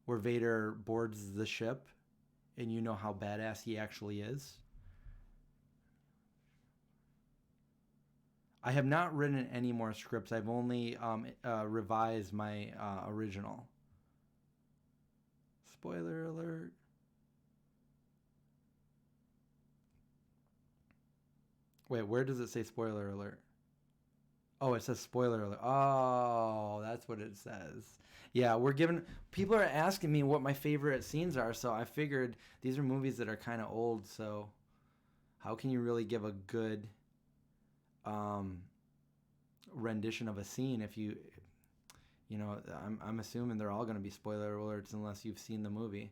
where Vader boards the ship, and you know how badass he actually is. I have not written any more scripts. I've only revised my original. Spoiler alert. Wait, where does it say spoiler alert? Oh, it says spoiler alert. Oh, that's what it says. Yeah, people are asking me what my favorite scenes are, so I figured these are movies that are kind of old, so how can you really give a good rendition of a scene if I'm assuming they're all going to be spoiler alerts unless you've seen the movie.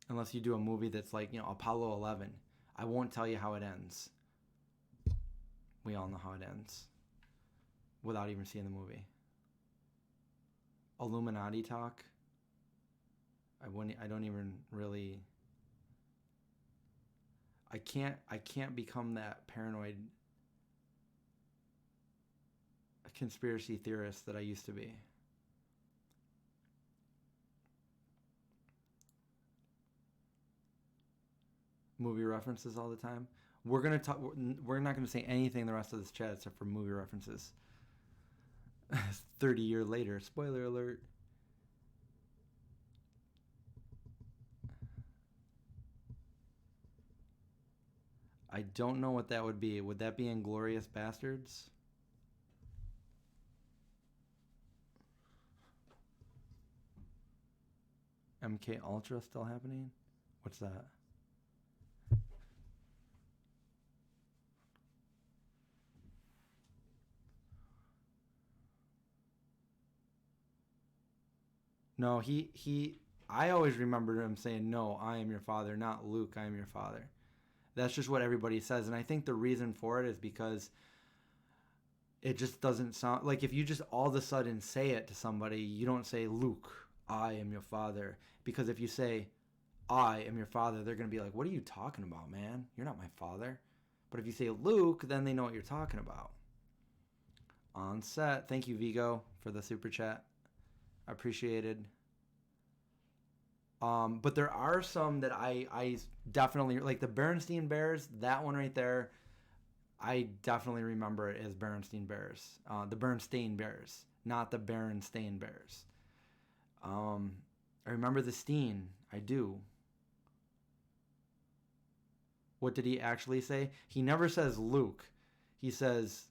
Unless you do a movie that's like, Apollo 11. I won't tell you how it ends. We all know how it ends without even seeing the movie. Illuminati talk. I don't even really. I can't become that paranoid conspiracy theorist that I used to be. Movie references all the time. We're not gonna say anything the rest of this chat except for movie references. 30 years later, spoiler alert. I don't know what that would be. Would that be Inglourious Bastards? MK Ultra still happening? What's that? No, I always remembered him saying, "No, I am your father," not "Luke, I am your father." That's just what everybody says, and I think the reason for it is because it just doesn't sound like, if you just all of a sudden say it to somebody, you don't say, "Luke, I am your father," because if you say, "I am your father," they're going to be like, "What are you talking about, man? You're not my father." But if you say Luke, then they know what you're talking about. On set. Thank you, Vigo, for the super chat. Appreciated. But there are some that I definitely like. The Berenstain Bears, that one right there, I definitely remember it as Berenstain Bears. The Berenstain Bears, not the Berenstain Bears. I remember the Steen. I do. What did he actually say? He never says Luke. He says,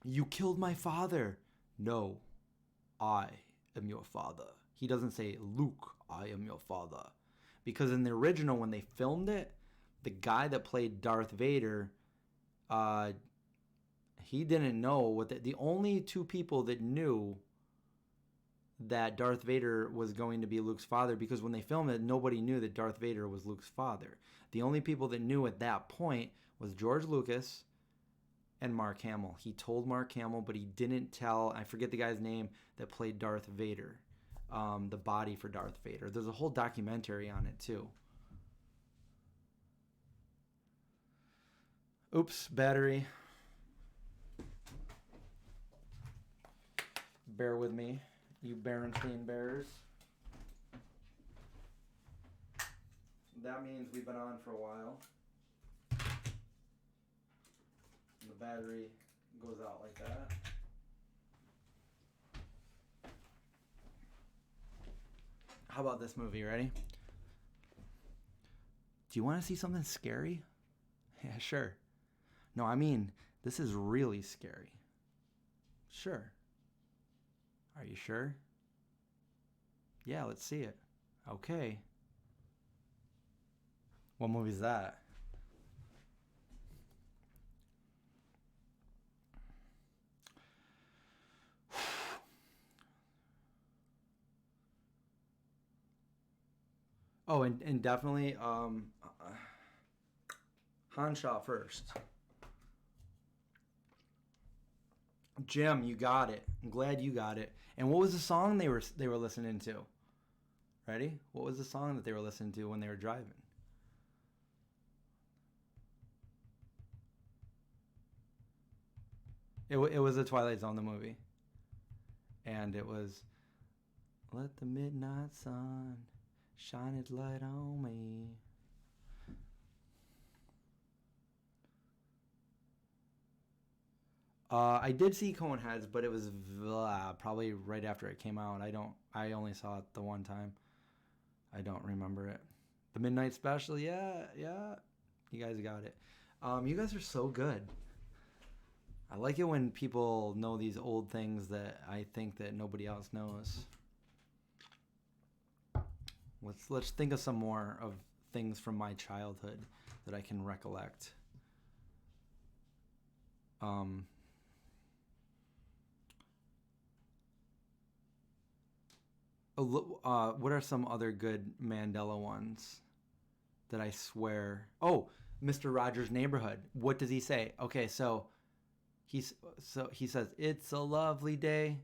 "You killed my father." No, I am your father. He doesn't say, "Luke, I am your father." Because in the original, when they filmed it, the guy that played Darth Vader, he didn't know what the only two people that knew that Darth Vader was going to be Luke's father, because when they filmed it, nobody knew that Darth Vader was Luke's father. The only people that knew at that point was George Lucas and Mark Hamill. He told Mark Hamill, but he didn't tell, I forget the guy's name, that played Darth Vader. The body for Darth Vader. There's a whole documentary on it too. Oops, battery. Bear with me, you Berenstain Bears. That means we've been on for a while. And the battery goes out like that. How about this movie? Ready? Do you want to see something scary? Yeah, sure. No, I mean, this is really scary. Sure. Are you sure? Yeah, let's see it. Okay. What movie is that? Oh, and definitely Hanshaw first. Jim, you got it. I'm glad you got it. And what was the song they were listening to? Ready? What was the song that they were listening to when they were driving? It was the Twilight Zone, the movie. And it was Let the Midnight Sun Shine Its Light on Me. I did see Coneheads, but it was probably right after it came out. I only saw it the one time. I don't remember it. The Midnight Special, yeah. You guys got it. You guys are so good. I like it when people know these old things that I think that nobody else knows. Let's think of some more of things from my childhood that I can recollect. What are some other good Mandela ones that I swear? Oh, Mr. Rogers' Neighborhood. What does he say? Okay, so he says, "It's a lovely day."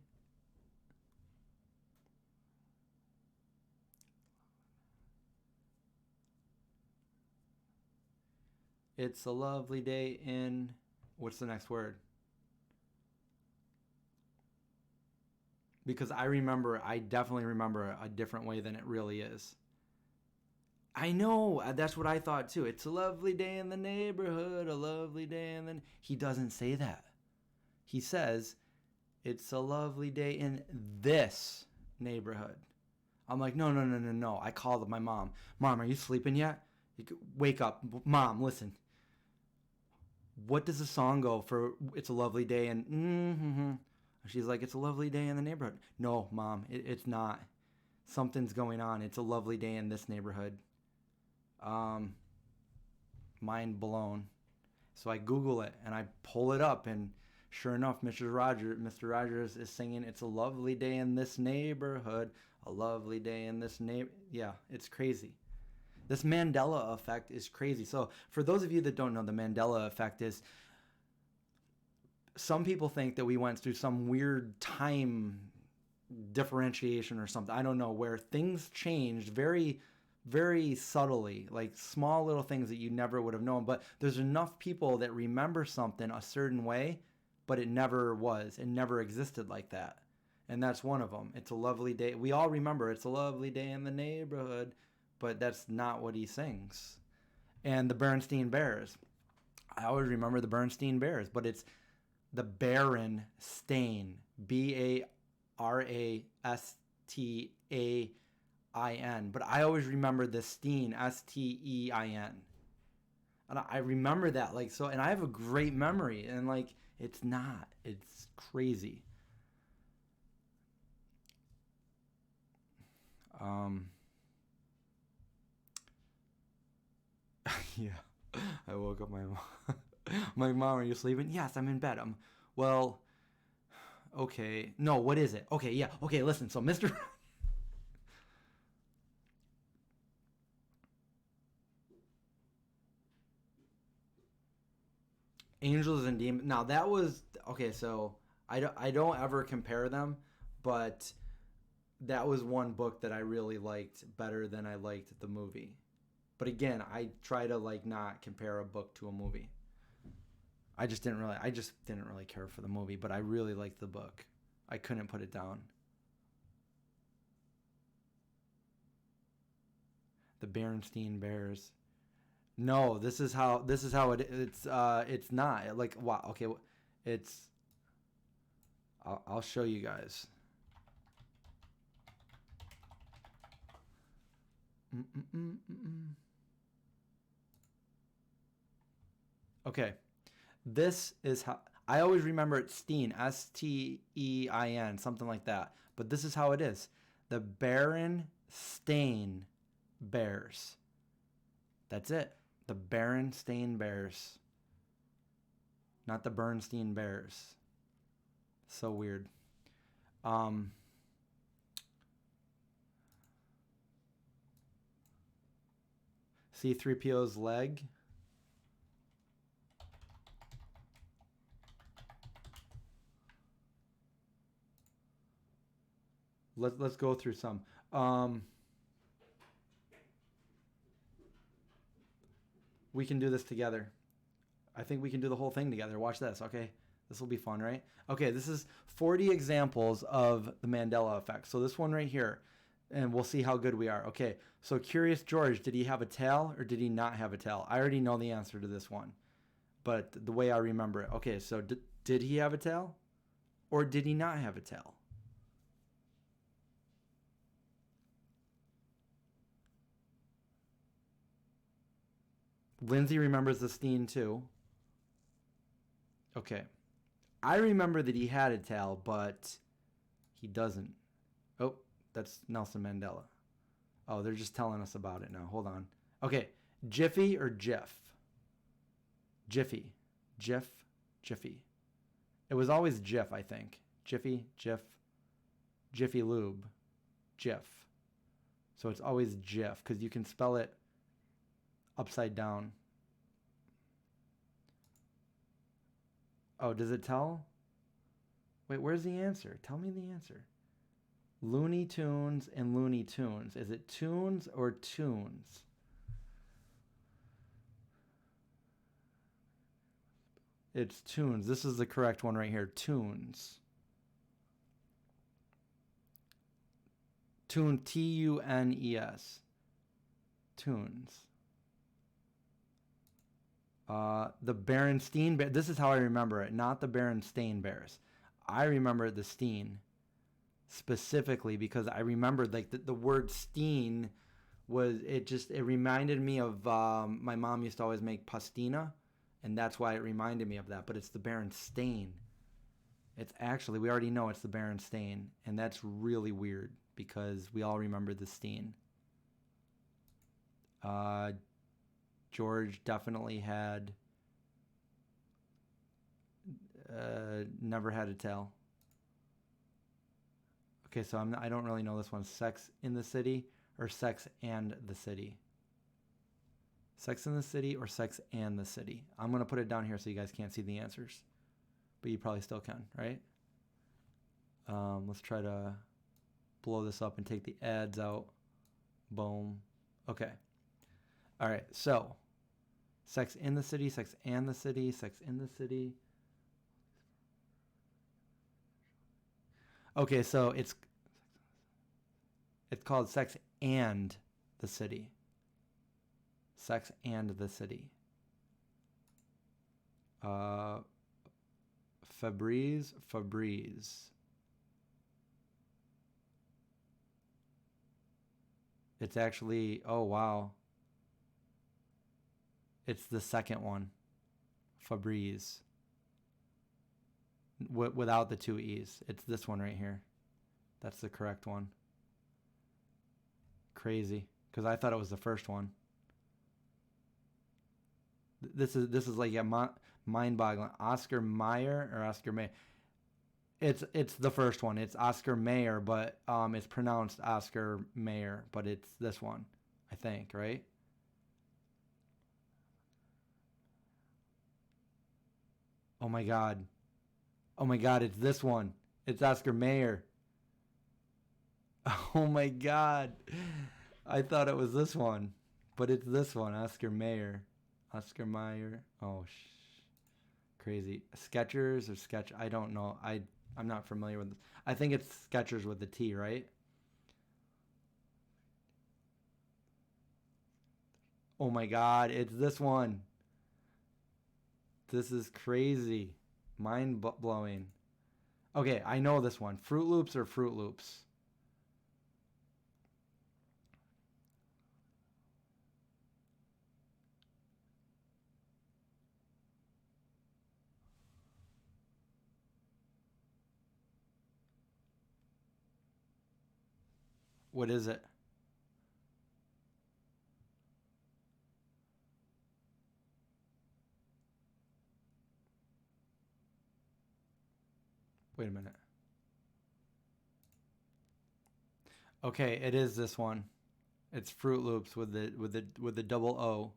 It's a lovely day in, what's the next word? Because I definitely remember a different way than it really is. I know, that's what I thought too. It's a lovely day in the neighborhood, a lovely day in the... He doesn't say that. He says, it's a lovely day in this neighborhood. I'm like, no. I called my mom. Mom, are you sleeping yet? Wake up. Mom, listen. What does the song go for It's a Lovely Day in... Mm-hmm. She's like, it's a lovely day in the neighborhood. No, Mom, it's not. Something's going on. It's a lovely day in this neighborhood. Mind blown. So I Google it and I pull it up, and sure enough, Mr. Rogers is singing "It's a lovely day in this neighborhood, a lovely day in this Yeah, it's crazy. This Mandela effect is crazy. So for those of you that don't know, the Mandela effect is, some people think that we went through some weird time differentiation or something. I don't know, where things changed very, very subtly, like small little things that you never would have known. But there's enough people that remember something a certain way, but it never was. It never existed like that. And that's one of them. It's a lovely day. We all remember it's a lovely day in the neighborhood, but that's not what he sings. And the Bernstein Bears. I always remember the Bernstein Bears, but it's the Berenstain. Barastain. But I always remember the Steen, Stein. And I remember that, like, so, and I have a great memory, and like, it's not. It's crazy. Yeah. I woke up my mom. I'm like, Mom, are you sleeping? Yes, I'm in bed. Well, okay. No, what is it? Okay, yeah. Okay, listen. So Mr. Angels and Demons. Now that was okay. So I don't ever compare them, but that was one book that I really liked better than I liked the movie. But again, I try to like not compare a book to a movie. I just didn't really care for the movie, but I really liked the book. I couldn't put it down. The Berenstain Bears. No, this is how it's not like, wow. Okay, it's I'll show you guys. Okay. This is how I always remember it Steen, Stein, something like that. But this is how it is. The Berenstain Bears. That's it. The Berenstain Bears. Not the Bernstein Bears. So weird. C-3PO's leg. Let's go through some. We can do this together. I think we can do the whole thing together. Watch this, okay? This will be fun, right? Okay, this is 40 examples of the Mandela effect. So this one right here, and we'll see how good we are. Okay, so Curious George, did he have a tail or did he not have a tail? I already know the answer to this one, but the way I remember it. Okay, so did he have a tail or did he not have a tail? Lindsay remembers the Steen too. Okay. I remember that he had a tail, but he doesn't. Oh, that's Nelson Mandela. Oh, they're just telling us about it now. Hold on. Okay. Jiffy or Jiff? Jiffy. Jiff. Jiffy. It was always Jiff, I think. Jiffy, Jiff. Jiffy Lube. Jiff. So it's always Jiff because you can spell it upside down. Oh, does it tell? Wait, where's the answer? Tell me the answer. Looney Tunes and Looney Tunes. Is it tunes or tunes? It's tunes. This is the correct one right here. Tunes. Tune, Tunes. Tunes. The Berenstain Bears. This is how I remember it, not the Berenstain Bears. I remember the Steen specifically because I remembered like the word Steen was it reminded me of my mom used to always make pastina, and that's why it reminded me of that. But it's the Berenstain. It's actually, we already know it's the Berenstain, and that's really weird because we all remember the Steen. George definitely had never had a tail. Okay, so I don't really know this one. Sex in the City or Sex and the City? Sex in the City or Sex and the City? I'm going to put it down here so you guys can't see the answers. But you probably still can, right? Let's try to blow this up and take the ads out. Boom. Okay. All right, so Sex in the City, Sex and the City, Sex in the City. Okay, so it's called Sex and the City. Sex and the City. Febreze. It's actually, oh wow. It's the second one. Febreze. Without the two E's. It's this one right here. That's the correct one. Crazy. Because I thought it was the first one. This is like mind-boggling. Oscar Mayer or Oscar May? It's the first one. It's Oscar Mayer, but it's pronounced Oscar Mayer, but it's this one, I think, right? Oh my God. Oh my God, it's this one. It's Oscar Mayer. Oh my God. I thought it was this one, but it's this one, Oscar Mayer. Oscar Mayer. Oh, crazy. Skechers or Sketch? I don't know. I'm not familiar with this. I think it's Skechers with the T, right? Oh my God, it's this one. This is crazy. Mind blowing. Okay, I know this one. Fruit Loops or Fruit Loops? What is it? Wait a minute. Okay, it is this one. It's Fruit Loops with the double O.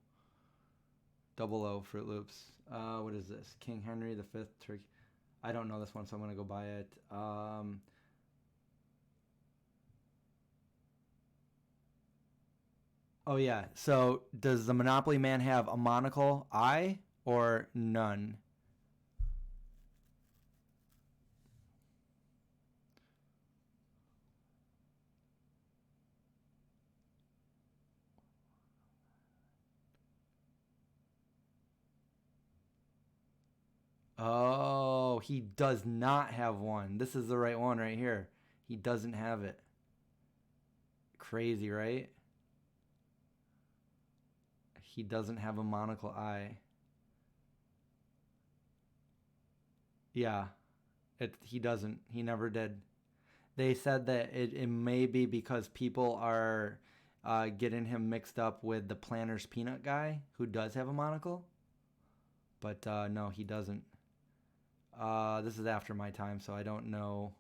Double O Fruit Loops. What is this? King Henry the Fifth Turkey. I don't know this one, so I'm gonna go buy it. Oh yeah. So does the Monopoly Man have a monocle eye or none? Oh, he does not have one. This is the right one right here. He doesn't have it. Crazy, right? He doesn't have a monocle eye. Yeah, he doesn't. He never did. They said that it may be because people are getting him mixed up with the Planters Peanut guy who does have a monocle. But no, he doesn't. This is after my time, so I don't know.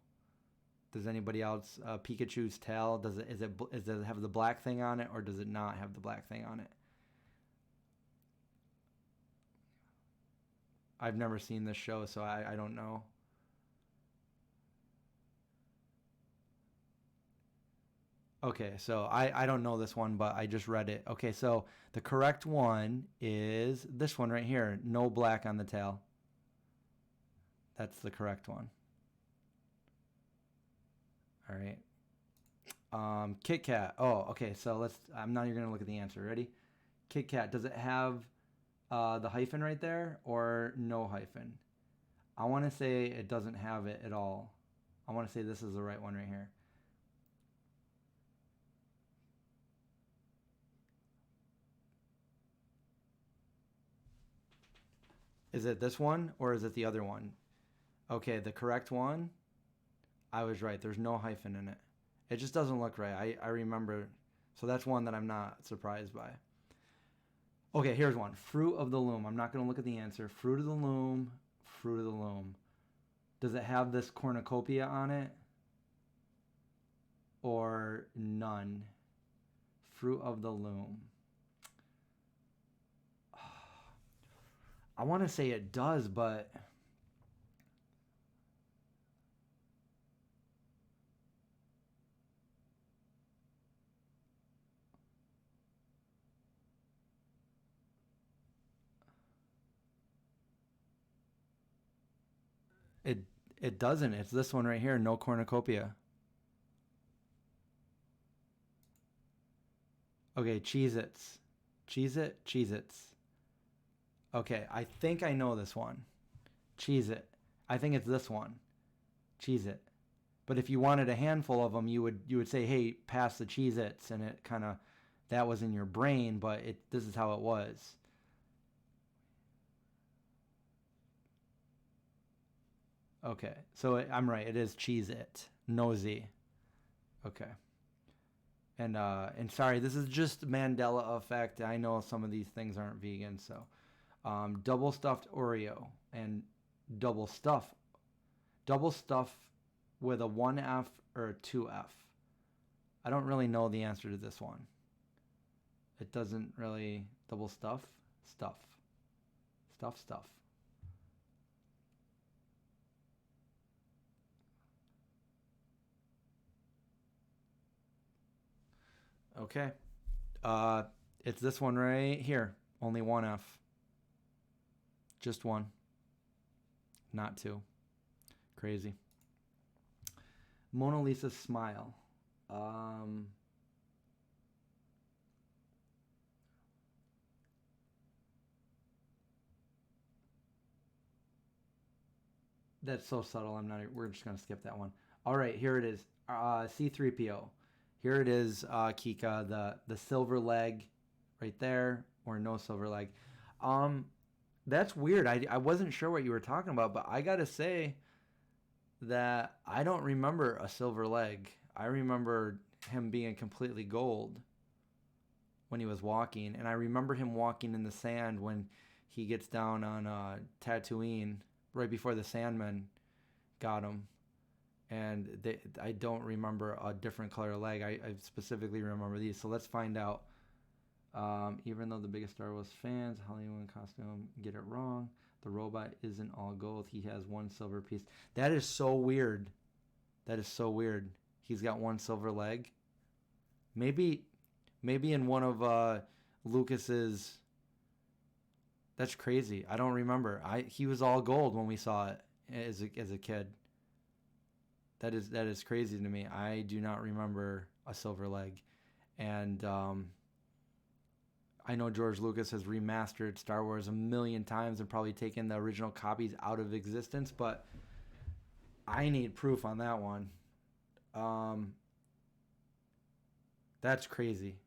Does anybody else Pikachu's tail? Does it have the black thing on it, or does it not have the black thing on it? I've never seen this show, so I don't know. Okay, so I don't know this one, but I just read it. Okay, so the correct one is this one right here. No black on the tail. That's the correct one. All right. Kit Kat. Oh, okay. So I'm not even gonna look at the answer. Ready? Kit Kat. Does it have the hyphen right there or no hyphen? I want to say it doesn't have it at all. I want to say this is the right one right here. Is it this one or is it the other one? Okay, the correct one. I was right. There's no hyphen in it. It just doesn't look right. I remember. So that's one that I'm not surprised by. Okay, here's one. Fruit of the Loom. I'm not going to look at the answer. Fruit of the Loom. Fruit of the Loom. Does it have this cornucopia on it? Or none? Fruit of the Loom. I want to say it does, but it doesn't. It's this one right here. No cornucopia. Okay, Cheez-Its. Cheez-It? Cheez-Its. Okay, I think I know this one. Cheez-It. I think it's this one. Cheez-It. But if you wanted a handful of them, you would say, "Hey, pass the Cheez-Its," and it kind of that was in your brain, but this is how it was. Okay, so I'm right. It is Cheez-It. No Z. Okay. And sorry, this is just Mandela effect. I know some of these things aren't vegan, so double stuffed Oreo and double stuff, double stuff with a 1F or a 2F. I don't really know the answer to this one. It doesn't really double stuff, stuff, stuff, stuff. Okay. It's this one right here. Only 1F. Just one. Not two. Crazy. Mona Lisa's smile. That's so subtle. We're just gonna skip that one. All right, here it is. C3PO. Here it is, Kika. The silver leg, right there, or no silver leg. That's weird. I wasn't sure what you were talking about, but I gotta say that I don't remember a silver leg. I remember him being completely gold when he was walking. And I remember him walking in the sand when he gets down on Tatooine right before the Sandmen got him. And I don't remember a different color leg. I specifically remember these. So let's find out. Even though the biggest Star Wars fans, Hollywood costume, get it wrong. The robot isn't all gold. He has one silver piece. That is so weird. That is so weird. He's got one silver leg. Maybe in one of Lucas's. That's crazy. I don't remember. He was all gold when we saw it as a kid. That is crazy to me. I do not remember a silver leg, and I know George Lucas has remastered Star Wars a million times and probably taken the original copies out of existence, but I need proof on that one. That's crazy.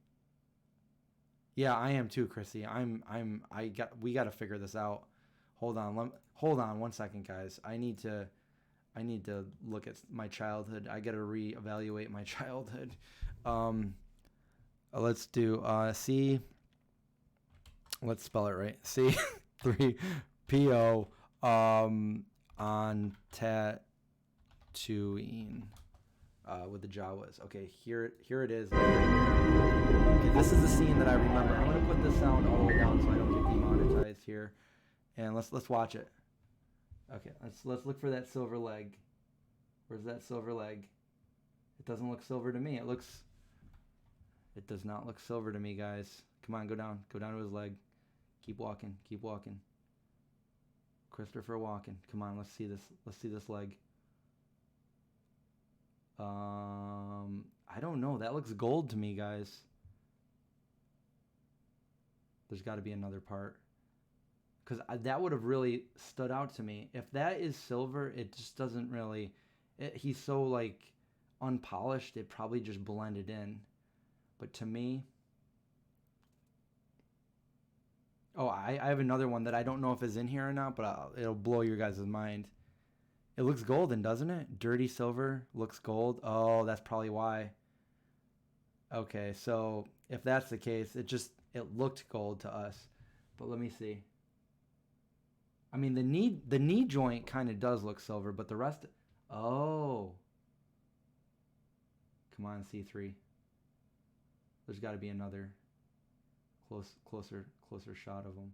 Yeah, I am too, Chrissy. We got to figure this out. Hold on 1 second, guys. I need to look at my childhood. I got to reevaluate my childhood. Let's do C. Let's spell it right. C3PO on Tatooine with the Jawas. Okay, here it is. Okay, this is the scene that I remember. I'm gonna put this sound all the way down so I don't get demonetized here, and let's watch it. Okay, let's look for that silver leg. Where's that silver leg? It doesn't look silver to me. It does not look silver to me, guys. Come on, go down to his leg. Keep walking. Christopher Walken. Come on, let's see this leg. I don't know. That looks gold to me, guys. There's got to be another part. Because that would have really stood out to me. If that is silver, it just doesn't really... he's so, like, unpolished, it probably just blended in. But to me... Oh, I have another one that I don't know if is in here or not, but it'll blow your guys' mind. It looks golden, doesn't it? Dirty silver looks gold. Oh, that's probably why. Okay, so if that's the case, it looked gold to us. But let me see. I mean, the knee joint kind of does look silver, but the rest... Oh. Come on, C3. There's got to be another closer shot of him.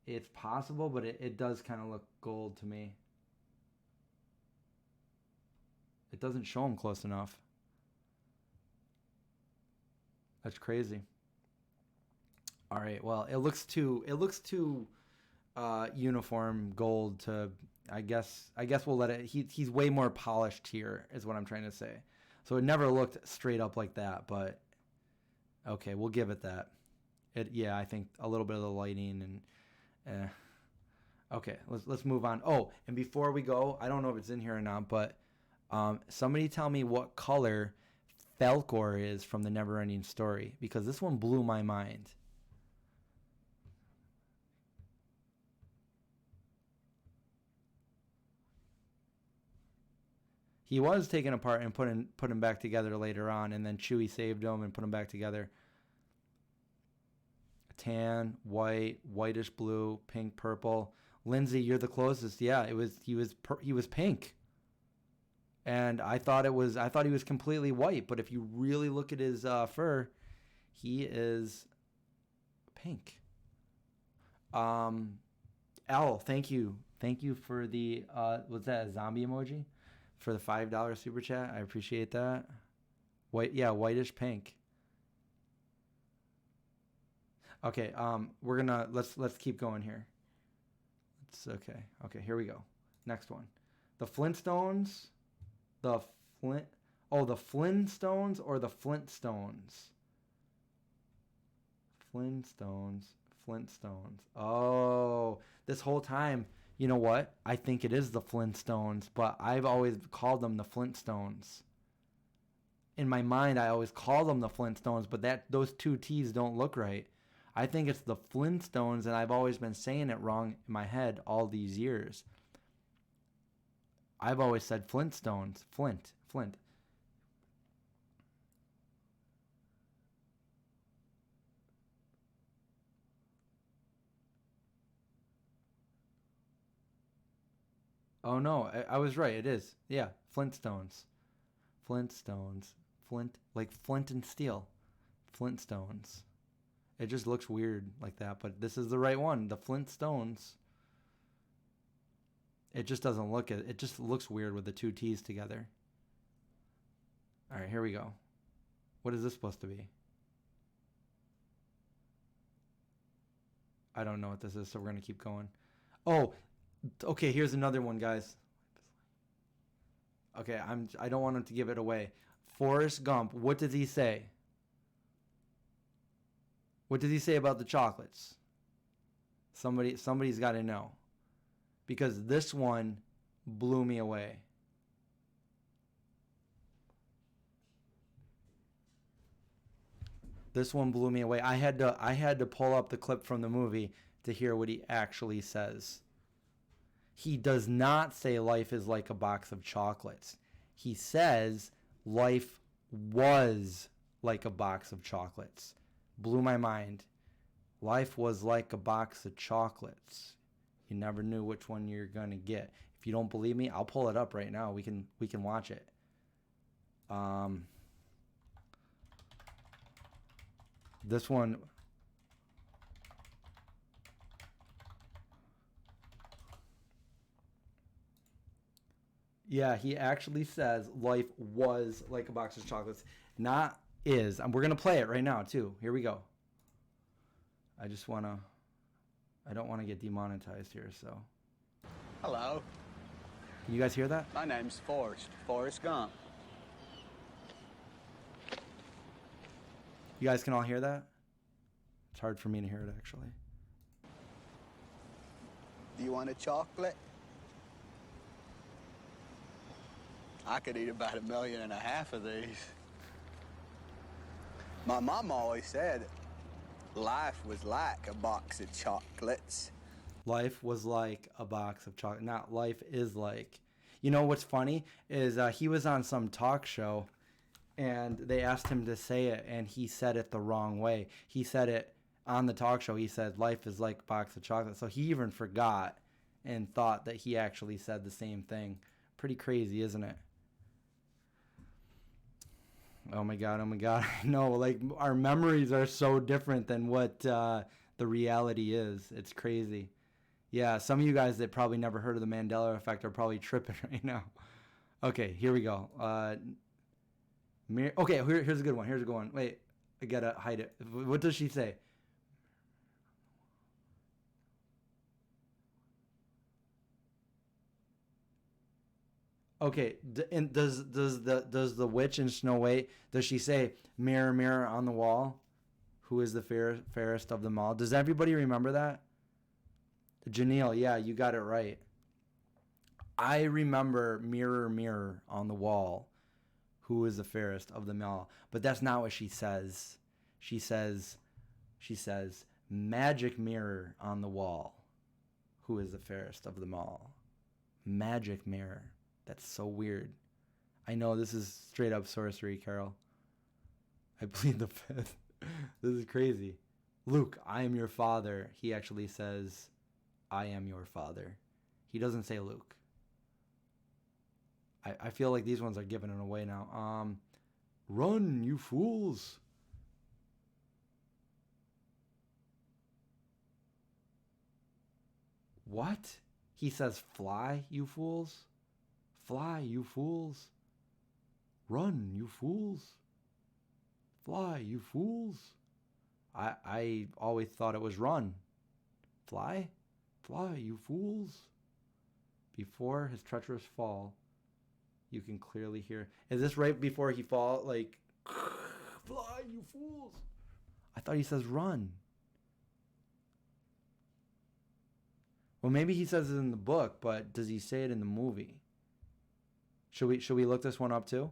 It's possible, but it does kind of look gold to me. It doesn't show him close enough. That's crazy. All right, well, it looks too uniform gold to... I guess we'll let it... He's way more polished here, is what I'm trying to say. So it never looked straight up like that, but okay, we'll give it that. I think a little bit of the lighting and okay, let's move on. Oh, and before we go, I don't know if it's in here or not, but somebody tell me what color Falkor is from the Neverending Story, because this one blew my mind. He was taken apart and put him back together later on, and then Chewie saved him and put him back together. Tan, white, whitish blue, pink, purple. Lindsay, you're the closest. Yeah, he was pink. And I thought he was completely white, but if you really look at his fur, he is pink. Al, thank you for the was that a zombie emoji? For the $5 super chat. I appreciate that. Whitish pink. Okay, we're gonna let's keep going here. It's okay. Okay, here we go. Next one. The Flintstones. The Flintstones or the Flintstones? Flintstones. Oh, this whole time, you know what? I think it is the Flintstones, but I've always called them the Flintstones. In my mind, I always call them the Flintstones, but those two T's don't look right. I think it's the Flintstones, and I've always been saying it wrong in my head all these years. I've always said Flintstones. Flint. Oh no, I was right. It is. Yeah, Flintstones. Flintstones. Like Flint and Steel. Flintstones. It just looks weird like that, but this is the right one. The Flintstones. It just doesn't look it. It just looks weird with the two T's together. All right, here we go. What is this supposed to be? I don't know what this is, so we're going to keep going. Oh, okay, here's another one, guys. Okay, I don't want him to give it away. Forrest Gump, what does he say? What does he say about the chocolates? Somebody's got to know. Because this one blew me away. This one blew me away. I had to pull up the clip from the movie to hear what he actually says. He does not say life is like a box of chocolates. He says life was like a box of chocolates. Blew my mind. Life was like a box of chocolates. You never knew which one you're going to get. If you don't believe me, I'll pull it up right now. We can watch it. This one. Yeah, he actually says life was like a box of chocolates, not is. And we're going to play it right now, too. Here we go. I don't want to get demonetized here, so. Hello. Can you guys hear that? My name's Forrest Gump. You guys can all hear that? It's hard for me to hear it, actually. Do you want a chocolate? I could eat about 1.5 million of these. My mom always said life was like a box of chocolates. Life was like a box of chocolate. Not life is like. You know what's funny is he was on some talk show and they asked him to say it and he said it the wrong way. He said it on the talk show. He said life is like a box of chocolate. So he even forgot and thought that he actually said the same thing. Pretty crazy, isn't it? Oh my God. No, like our memories are so different than what the reality is. It's crazy. Yeah, some of you guys that probably never heard of the Mandela effect are probably tripping right now. Okay, here we go. Okay, here's a good one. Wait, I gotta hide it. What does she say? Okay, and does the witch in Snow White, does she say, mirror, mirror on the wall, who is the fairest of them all? Does everybody remember that? Janelle, yeah, you got it right. I remember mirror, mirror on the wall, who is the fairest of them all. But that's not what she says. She says, magic mirror on the wall, who is the fairest of them all. Magic mirror. That's so weird. I know this is straight up sorcery, Carol. I plead the fifth. This is crazy. Luke, I am your father. He actually says, I am your father. He doesn't say Luke. I feel like these ones are giving it away now. Run, you fools. What? He says, fly, you fools. Fly, you fools. Run, you fools. Fly, you fools. I always thought it was run. Fly? Fly, you fools. Before his treacherous fall, you can clearly hear. Is this right before he fall? Like, fly, you fools. I thought he says run. Well, maybe he says it in the book, but does he say it in the movie? Should we look this one up too?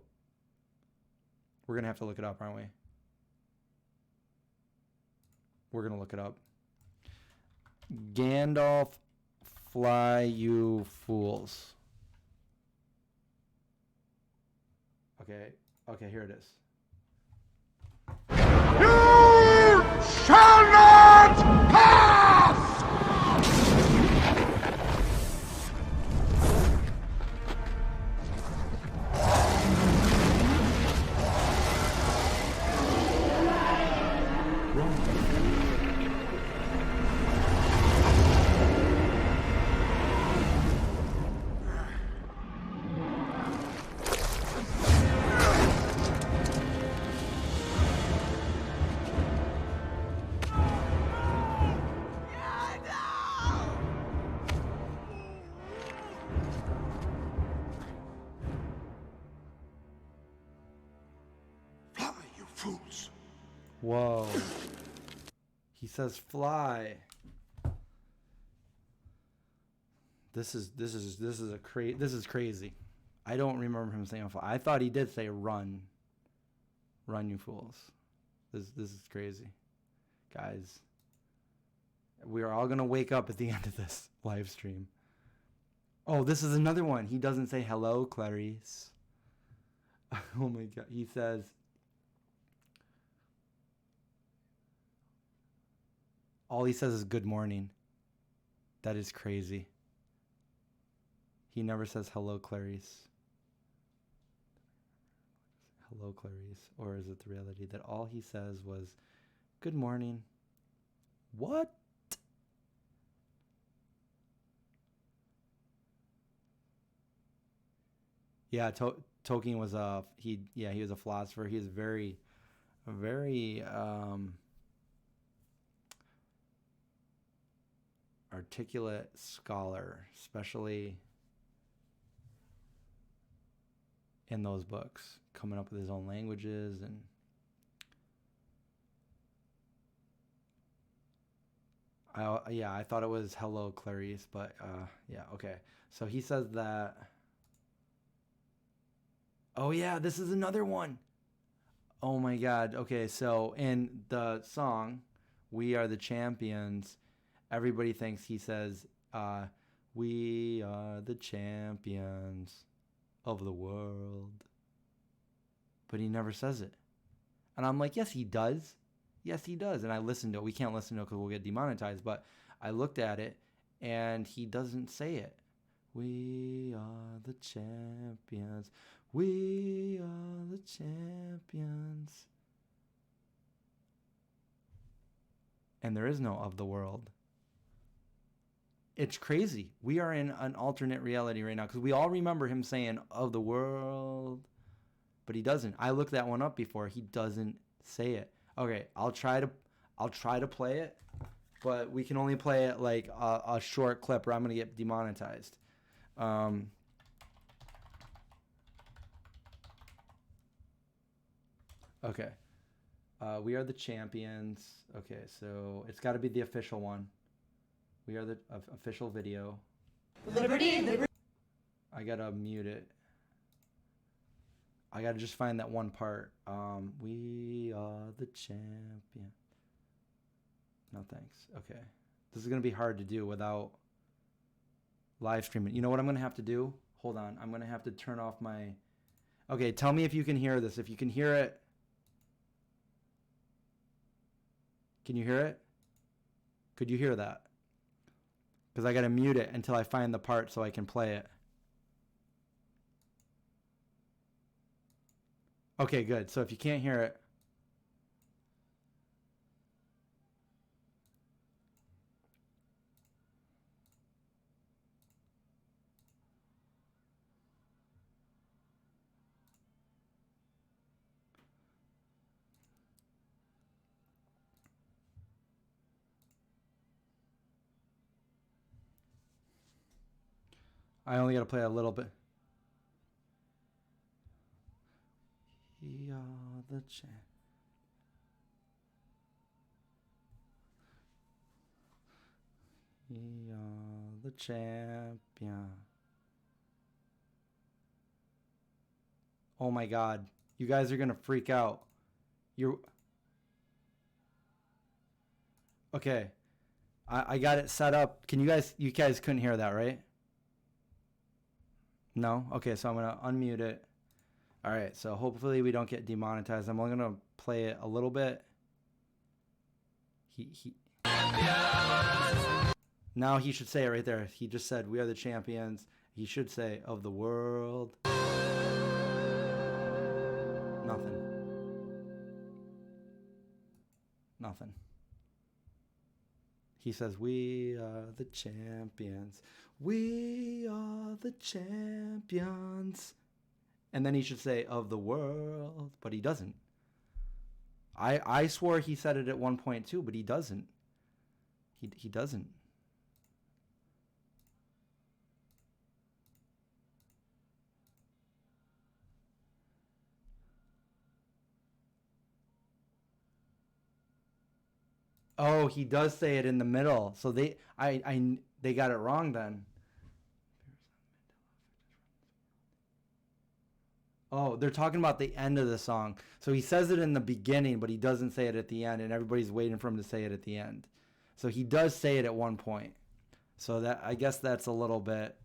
We're gonna have to look it up, aren't we? We're gonna look it up. Gandalf, fly, you fools. Okay. Okay, here it is. You shall not pass! Fly, you fools! Whoa. He says fly. This is crazy. I don't remember him saying fly. I thought he did say run. Run, you fools. This is crazy. Guys, we are all going to wake up at the end of this live stream. Oh, this is another one. He doesn't say hello, Clarice. Oh my God. He says, all he says is good morning. That is crazy. He never says hello, Clarice. Hello, Clarice. Or is it the reality that all he says was good morning? What? Yeah, Tolkien was he was a philosopher. He was very articulate scholar, especially in those books, coming up with his own languages. And I thought it was hello, Clarice, but yeah, okay. So he says that. Oh yeah, this is another one. Oh my God. Okay, so in the song "We Are the Champions," everybody thinks he says, "We are the champions of the world," but he never says it. And I'm like, yes, he does. Yes, he does. And I listened to it. We can't listen to it because we'll get demonetized. But I looked at it, and he doesn't say it. We are the champions. We are the champions. And there is no of the world. It's crazy. We are in an alternate reality right now because we all remember him saying of the world, but he doesn't. I looked that one up before. He doesn't say it. Okay, I'll try to play it, but we can only play it like a short clip or I'm gonna get demonetized. Okay. We are the champions. Okay, so it's got to be the official one. We are the official video. Liberty, liberty. I gotta mute it. I gotta just find that one part. We are the champion. No thanks. Okay. This is gonna be hard to do without live streaming. You know what I'm gonna have to do? Hold on. I'm gonna have to turn off my... Okay, tell me if you can hear this. If you can hear it... Can you hear it? Could you hear that? Because I got to mute it until I find the part so I can play it. Okay, good. So if you can't hear it... I only got to play a little bit. We are the champ. We are the champion. Oh my God. You guys are going to freak out. You're... Okay. I got it set up. Can you guys couldn't hear that, right? No? Okay, so I'm going to unmute it. All right, so hopefully we don't get demonetized. I'm only gonna play it a little bit. Now he should say it right there. He just said, "We are the champions." He should say, "Of the world." Nothing. Nothing. He says, "We are the champions. We are the champions." And then he should say, "Of the world." But he doesn't. I swore he said it at 1.2, but he doesn't. He doesn't. Oh, he does say it in the middle. So they got it wrong then. Oh, they're talking about the end of the song. So he says it in the beginning, but he doesn't say it at the end, and everybody's waiting for him to say it at the end. So he does say it at one point. So that, I guess that's a little bit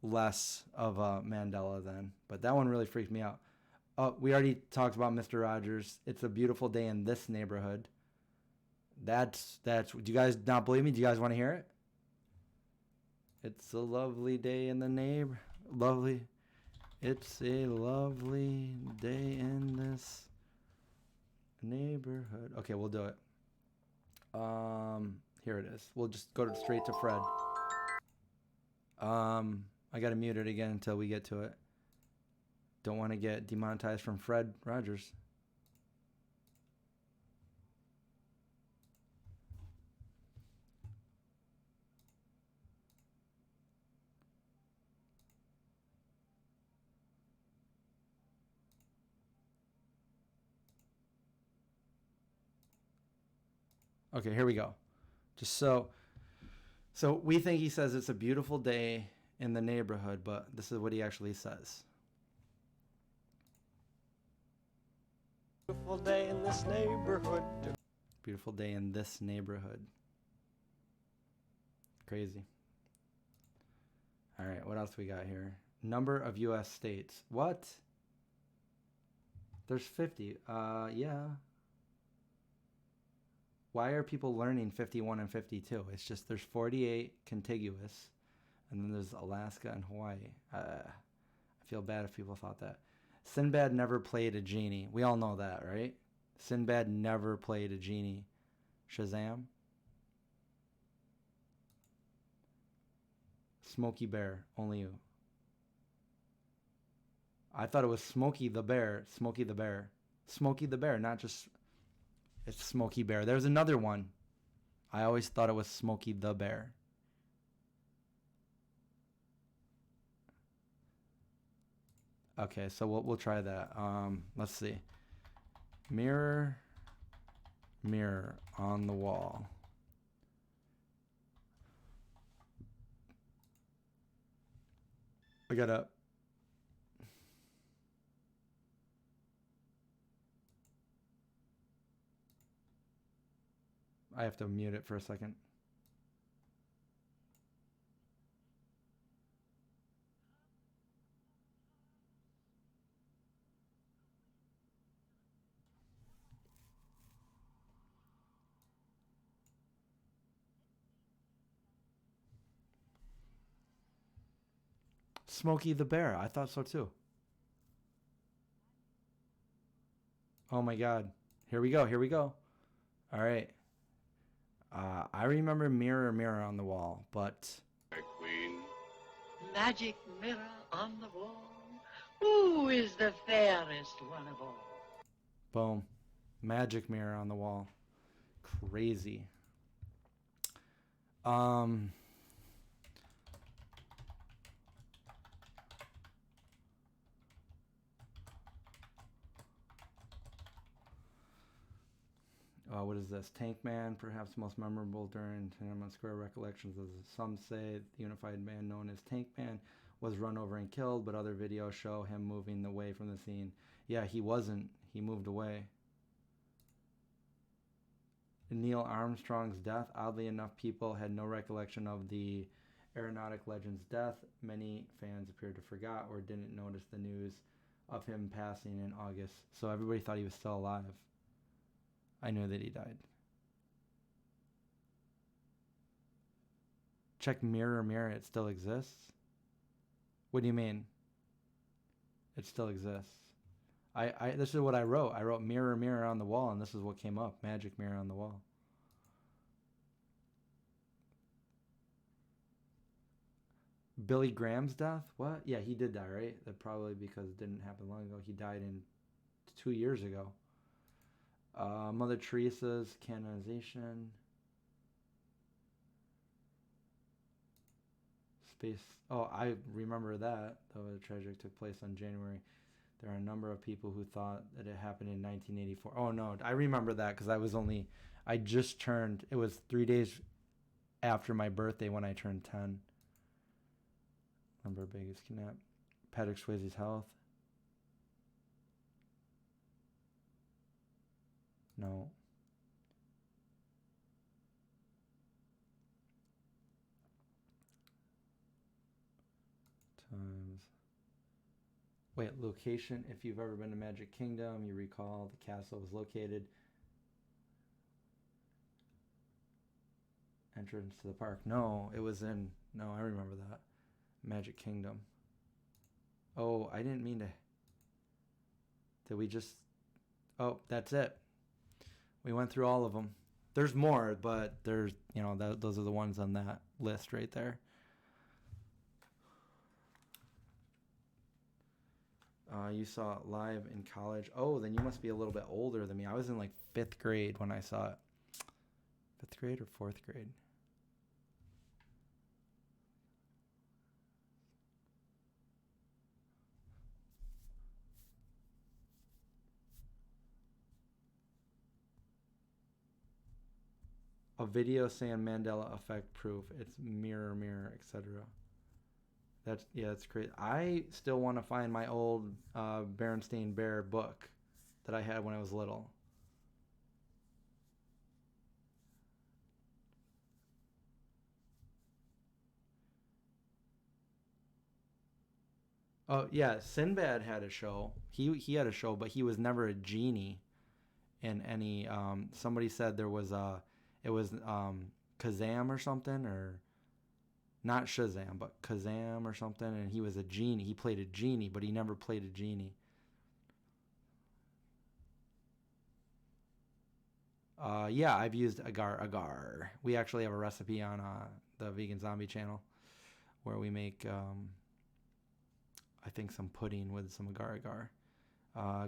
less of a Mandela then. But that one really freaked me out. We already talked about Mr. Rogers. It's a beautiful day in this neighborhood. That's. Do you guys not believe me? Do you guys want to hear it? It's a lovely day in the neighbor. Lovely. It's a lovely day in this neighborhood. Okay, we'll do it. Here it is. We'll just go straight to Fred. I gotta mute it again until we get to it. Don't want to get demonetized from Fred Rogers. Okay, here we go. Just so we think he says it's a beautiful day in the neighborhood, but this is what he actually says. Beautiful day in this neighborhood. Beautiful day in this neighborhood. Crazy. All right, what else we got here? Number of U.S. states. What? There's 50. Yeah. Why are people learning 51 and 52? It's just there's 48 contiguous, and then there's Alaska and Hawaii. I feel bad if people thought that. Sinbad never played a genie. We all know that, right? Sinbad never played a genie. Shazam? Smokey Bear, only you. I thought it was Smokey the Bear. Smokey the Bear. Smokey the Bear, not just... It's Smokey Bear. There's another one. I always thought it was Smokey the Bear. Okay, so we'll try that. Let's see. Mirror, mirror on the wall. I gotta... I have to mute it for a second. Smokey the Bear. I thought so too. Oh my God. Here we go. Here we go. All right. I remember Mirror, Mirror on the Wall, but... Queen. Magic mirror on the wall. Who is the fairest one of all? Boom. Magic Mirror on the Wall. Crazy. What is this? Tank Man, perhaps most memorable during Tiananmen Square recollections, as some say, the unified man known as Tank Man was run over and killed, but other videos show him moving away from the scene. Yeah, he wasn't. He moved away. Neil Armstrong's death, oddly enough, people had no recollection of the aeronautic legend's death, many fans appeared to forgot or didn't notice the news of him passing in August. So everybody thought he was still alive. I knew that he died. Check Mirror Mirror, it still exists? What do you mean? It still exists. This is what I wrote. I wrote Mirror Mirror on the wall, and this is what came up. Magic Mirror on the wall. Billy Graham's death? What? Yeah, he did die, right? That probably because it didn't happen long ago. He died in 2 years ago. Mother Teresa's canonization. Space. Oh, I remember that. Though the tragedy took place on January. There are a number of people who thought that it happened in 1984. Oh, no. I remember that because I just turned, it was 3 days after my birthday when I turned 10. Number of babies kidnapped. Patrick Swayze's health. No. Times. Wait, location. If you've ever been to Magic Kingdom, you recall the castle was located. Entrance to the park. No, it was in. No, I remember that. Magic Kingdom. Oh, I didn't mean to. Did we just. Oh, that's it. We went through all of them. There's more, but there's, those are the ones on that list right there. You saw it live in college. Oh, then you must be a little bit older than me. I was in like 5th grade when I saw it. 5th grade or 4th grade? A video saying Mandela effect proof. It's mirror, mirror, etc. That's great. I still want to find my old Berenstain Bear book that I had when I was little. Oh yeah, Sinbad had a show. He had a show, but he was never a genie in any. Somebody said it was Kazam or something, or not Shazam, but Kazam or something, and he was a genie. He played a genie, but he never played a genie. Yeah, I've used agar. We actually have a recipe on the Vegan Zombie channel where we make, I think, some pudding with some agar.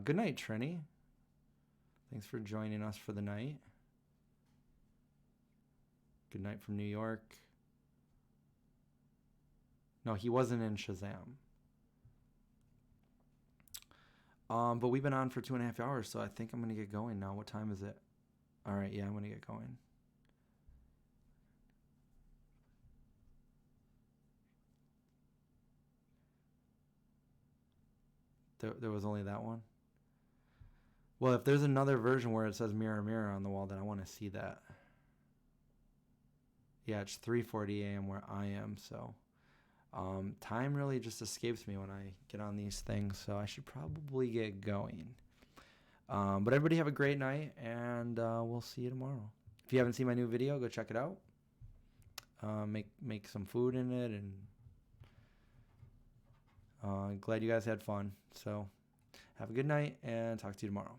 Good night, Trini. Thanks for joining us for the night. Good night from New York. No, he wasn't in Shazam. But we've been on for 2.5 hours, so I think I'm going to get going now. What time is it? All right, yeah, I'm going to get going. There was only that one? Well, if there's another version where it says mirror, mirror on the wall, then I want to see that. Yeah, it's 3:40 a.m. where I am, so time really just escapes me when I get on these things, so I should probably get going. But everybody have a great night, and we'll see you tomorrow. If you haven't seen my new video, go check it out. Make some food in it, and glad you guys had fun. So have a good night, and talk to you tomorrow.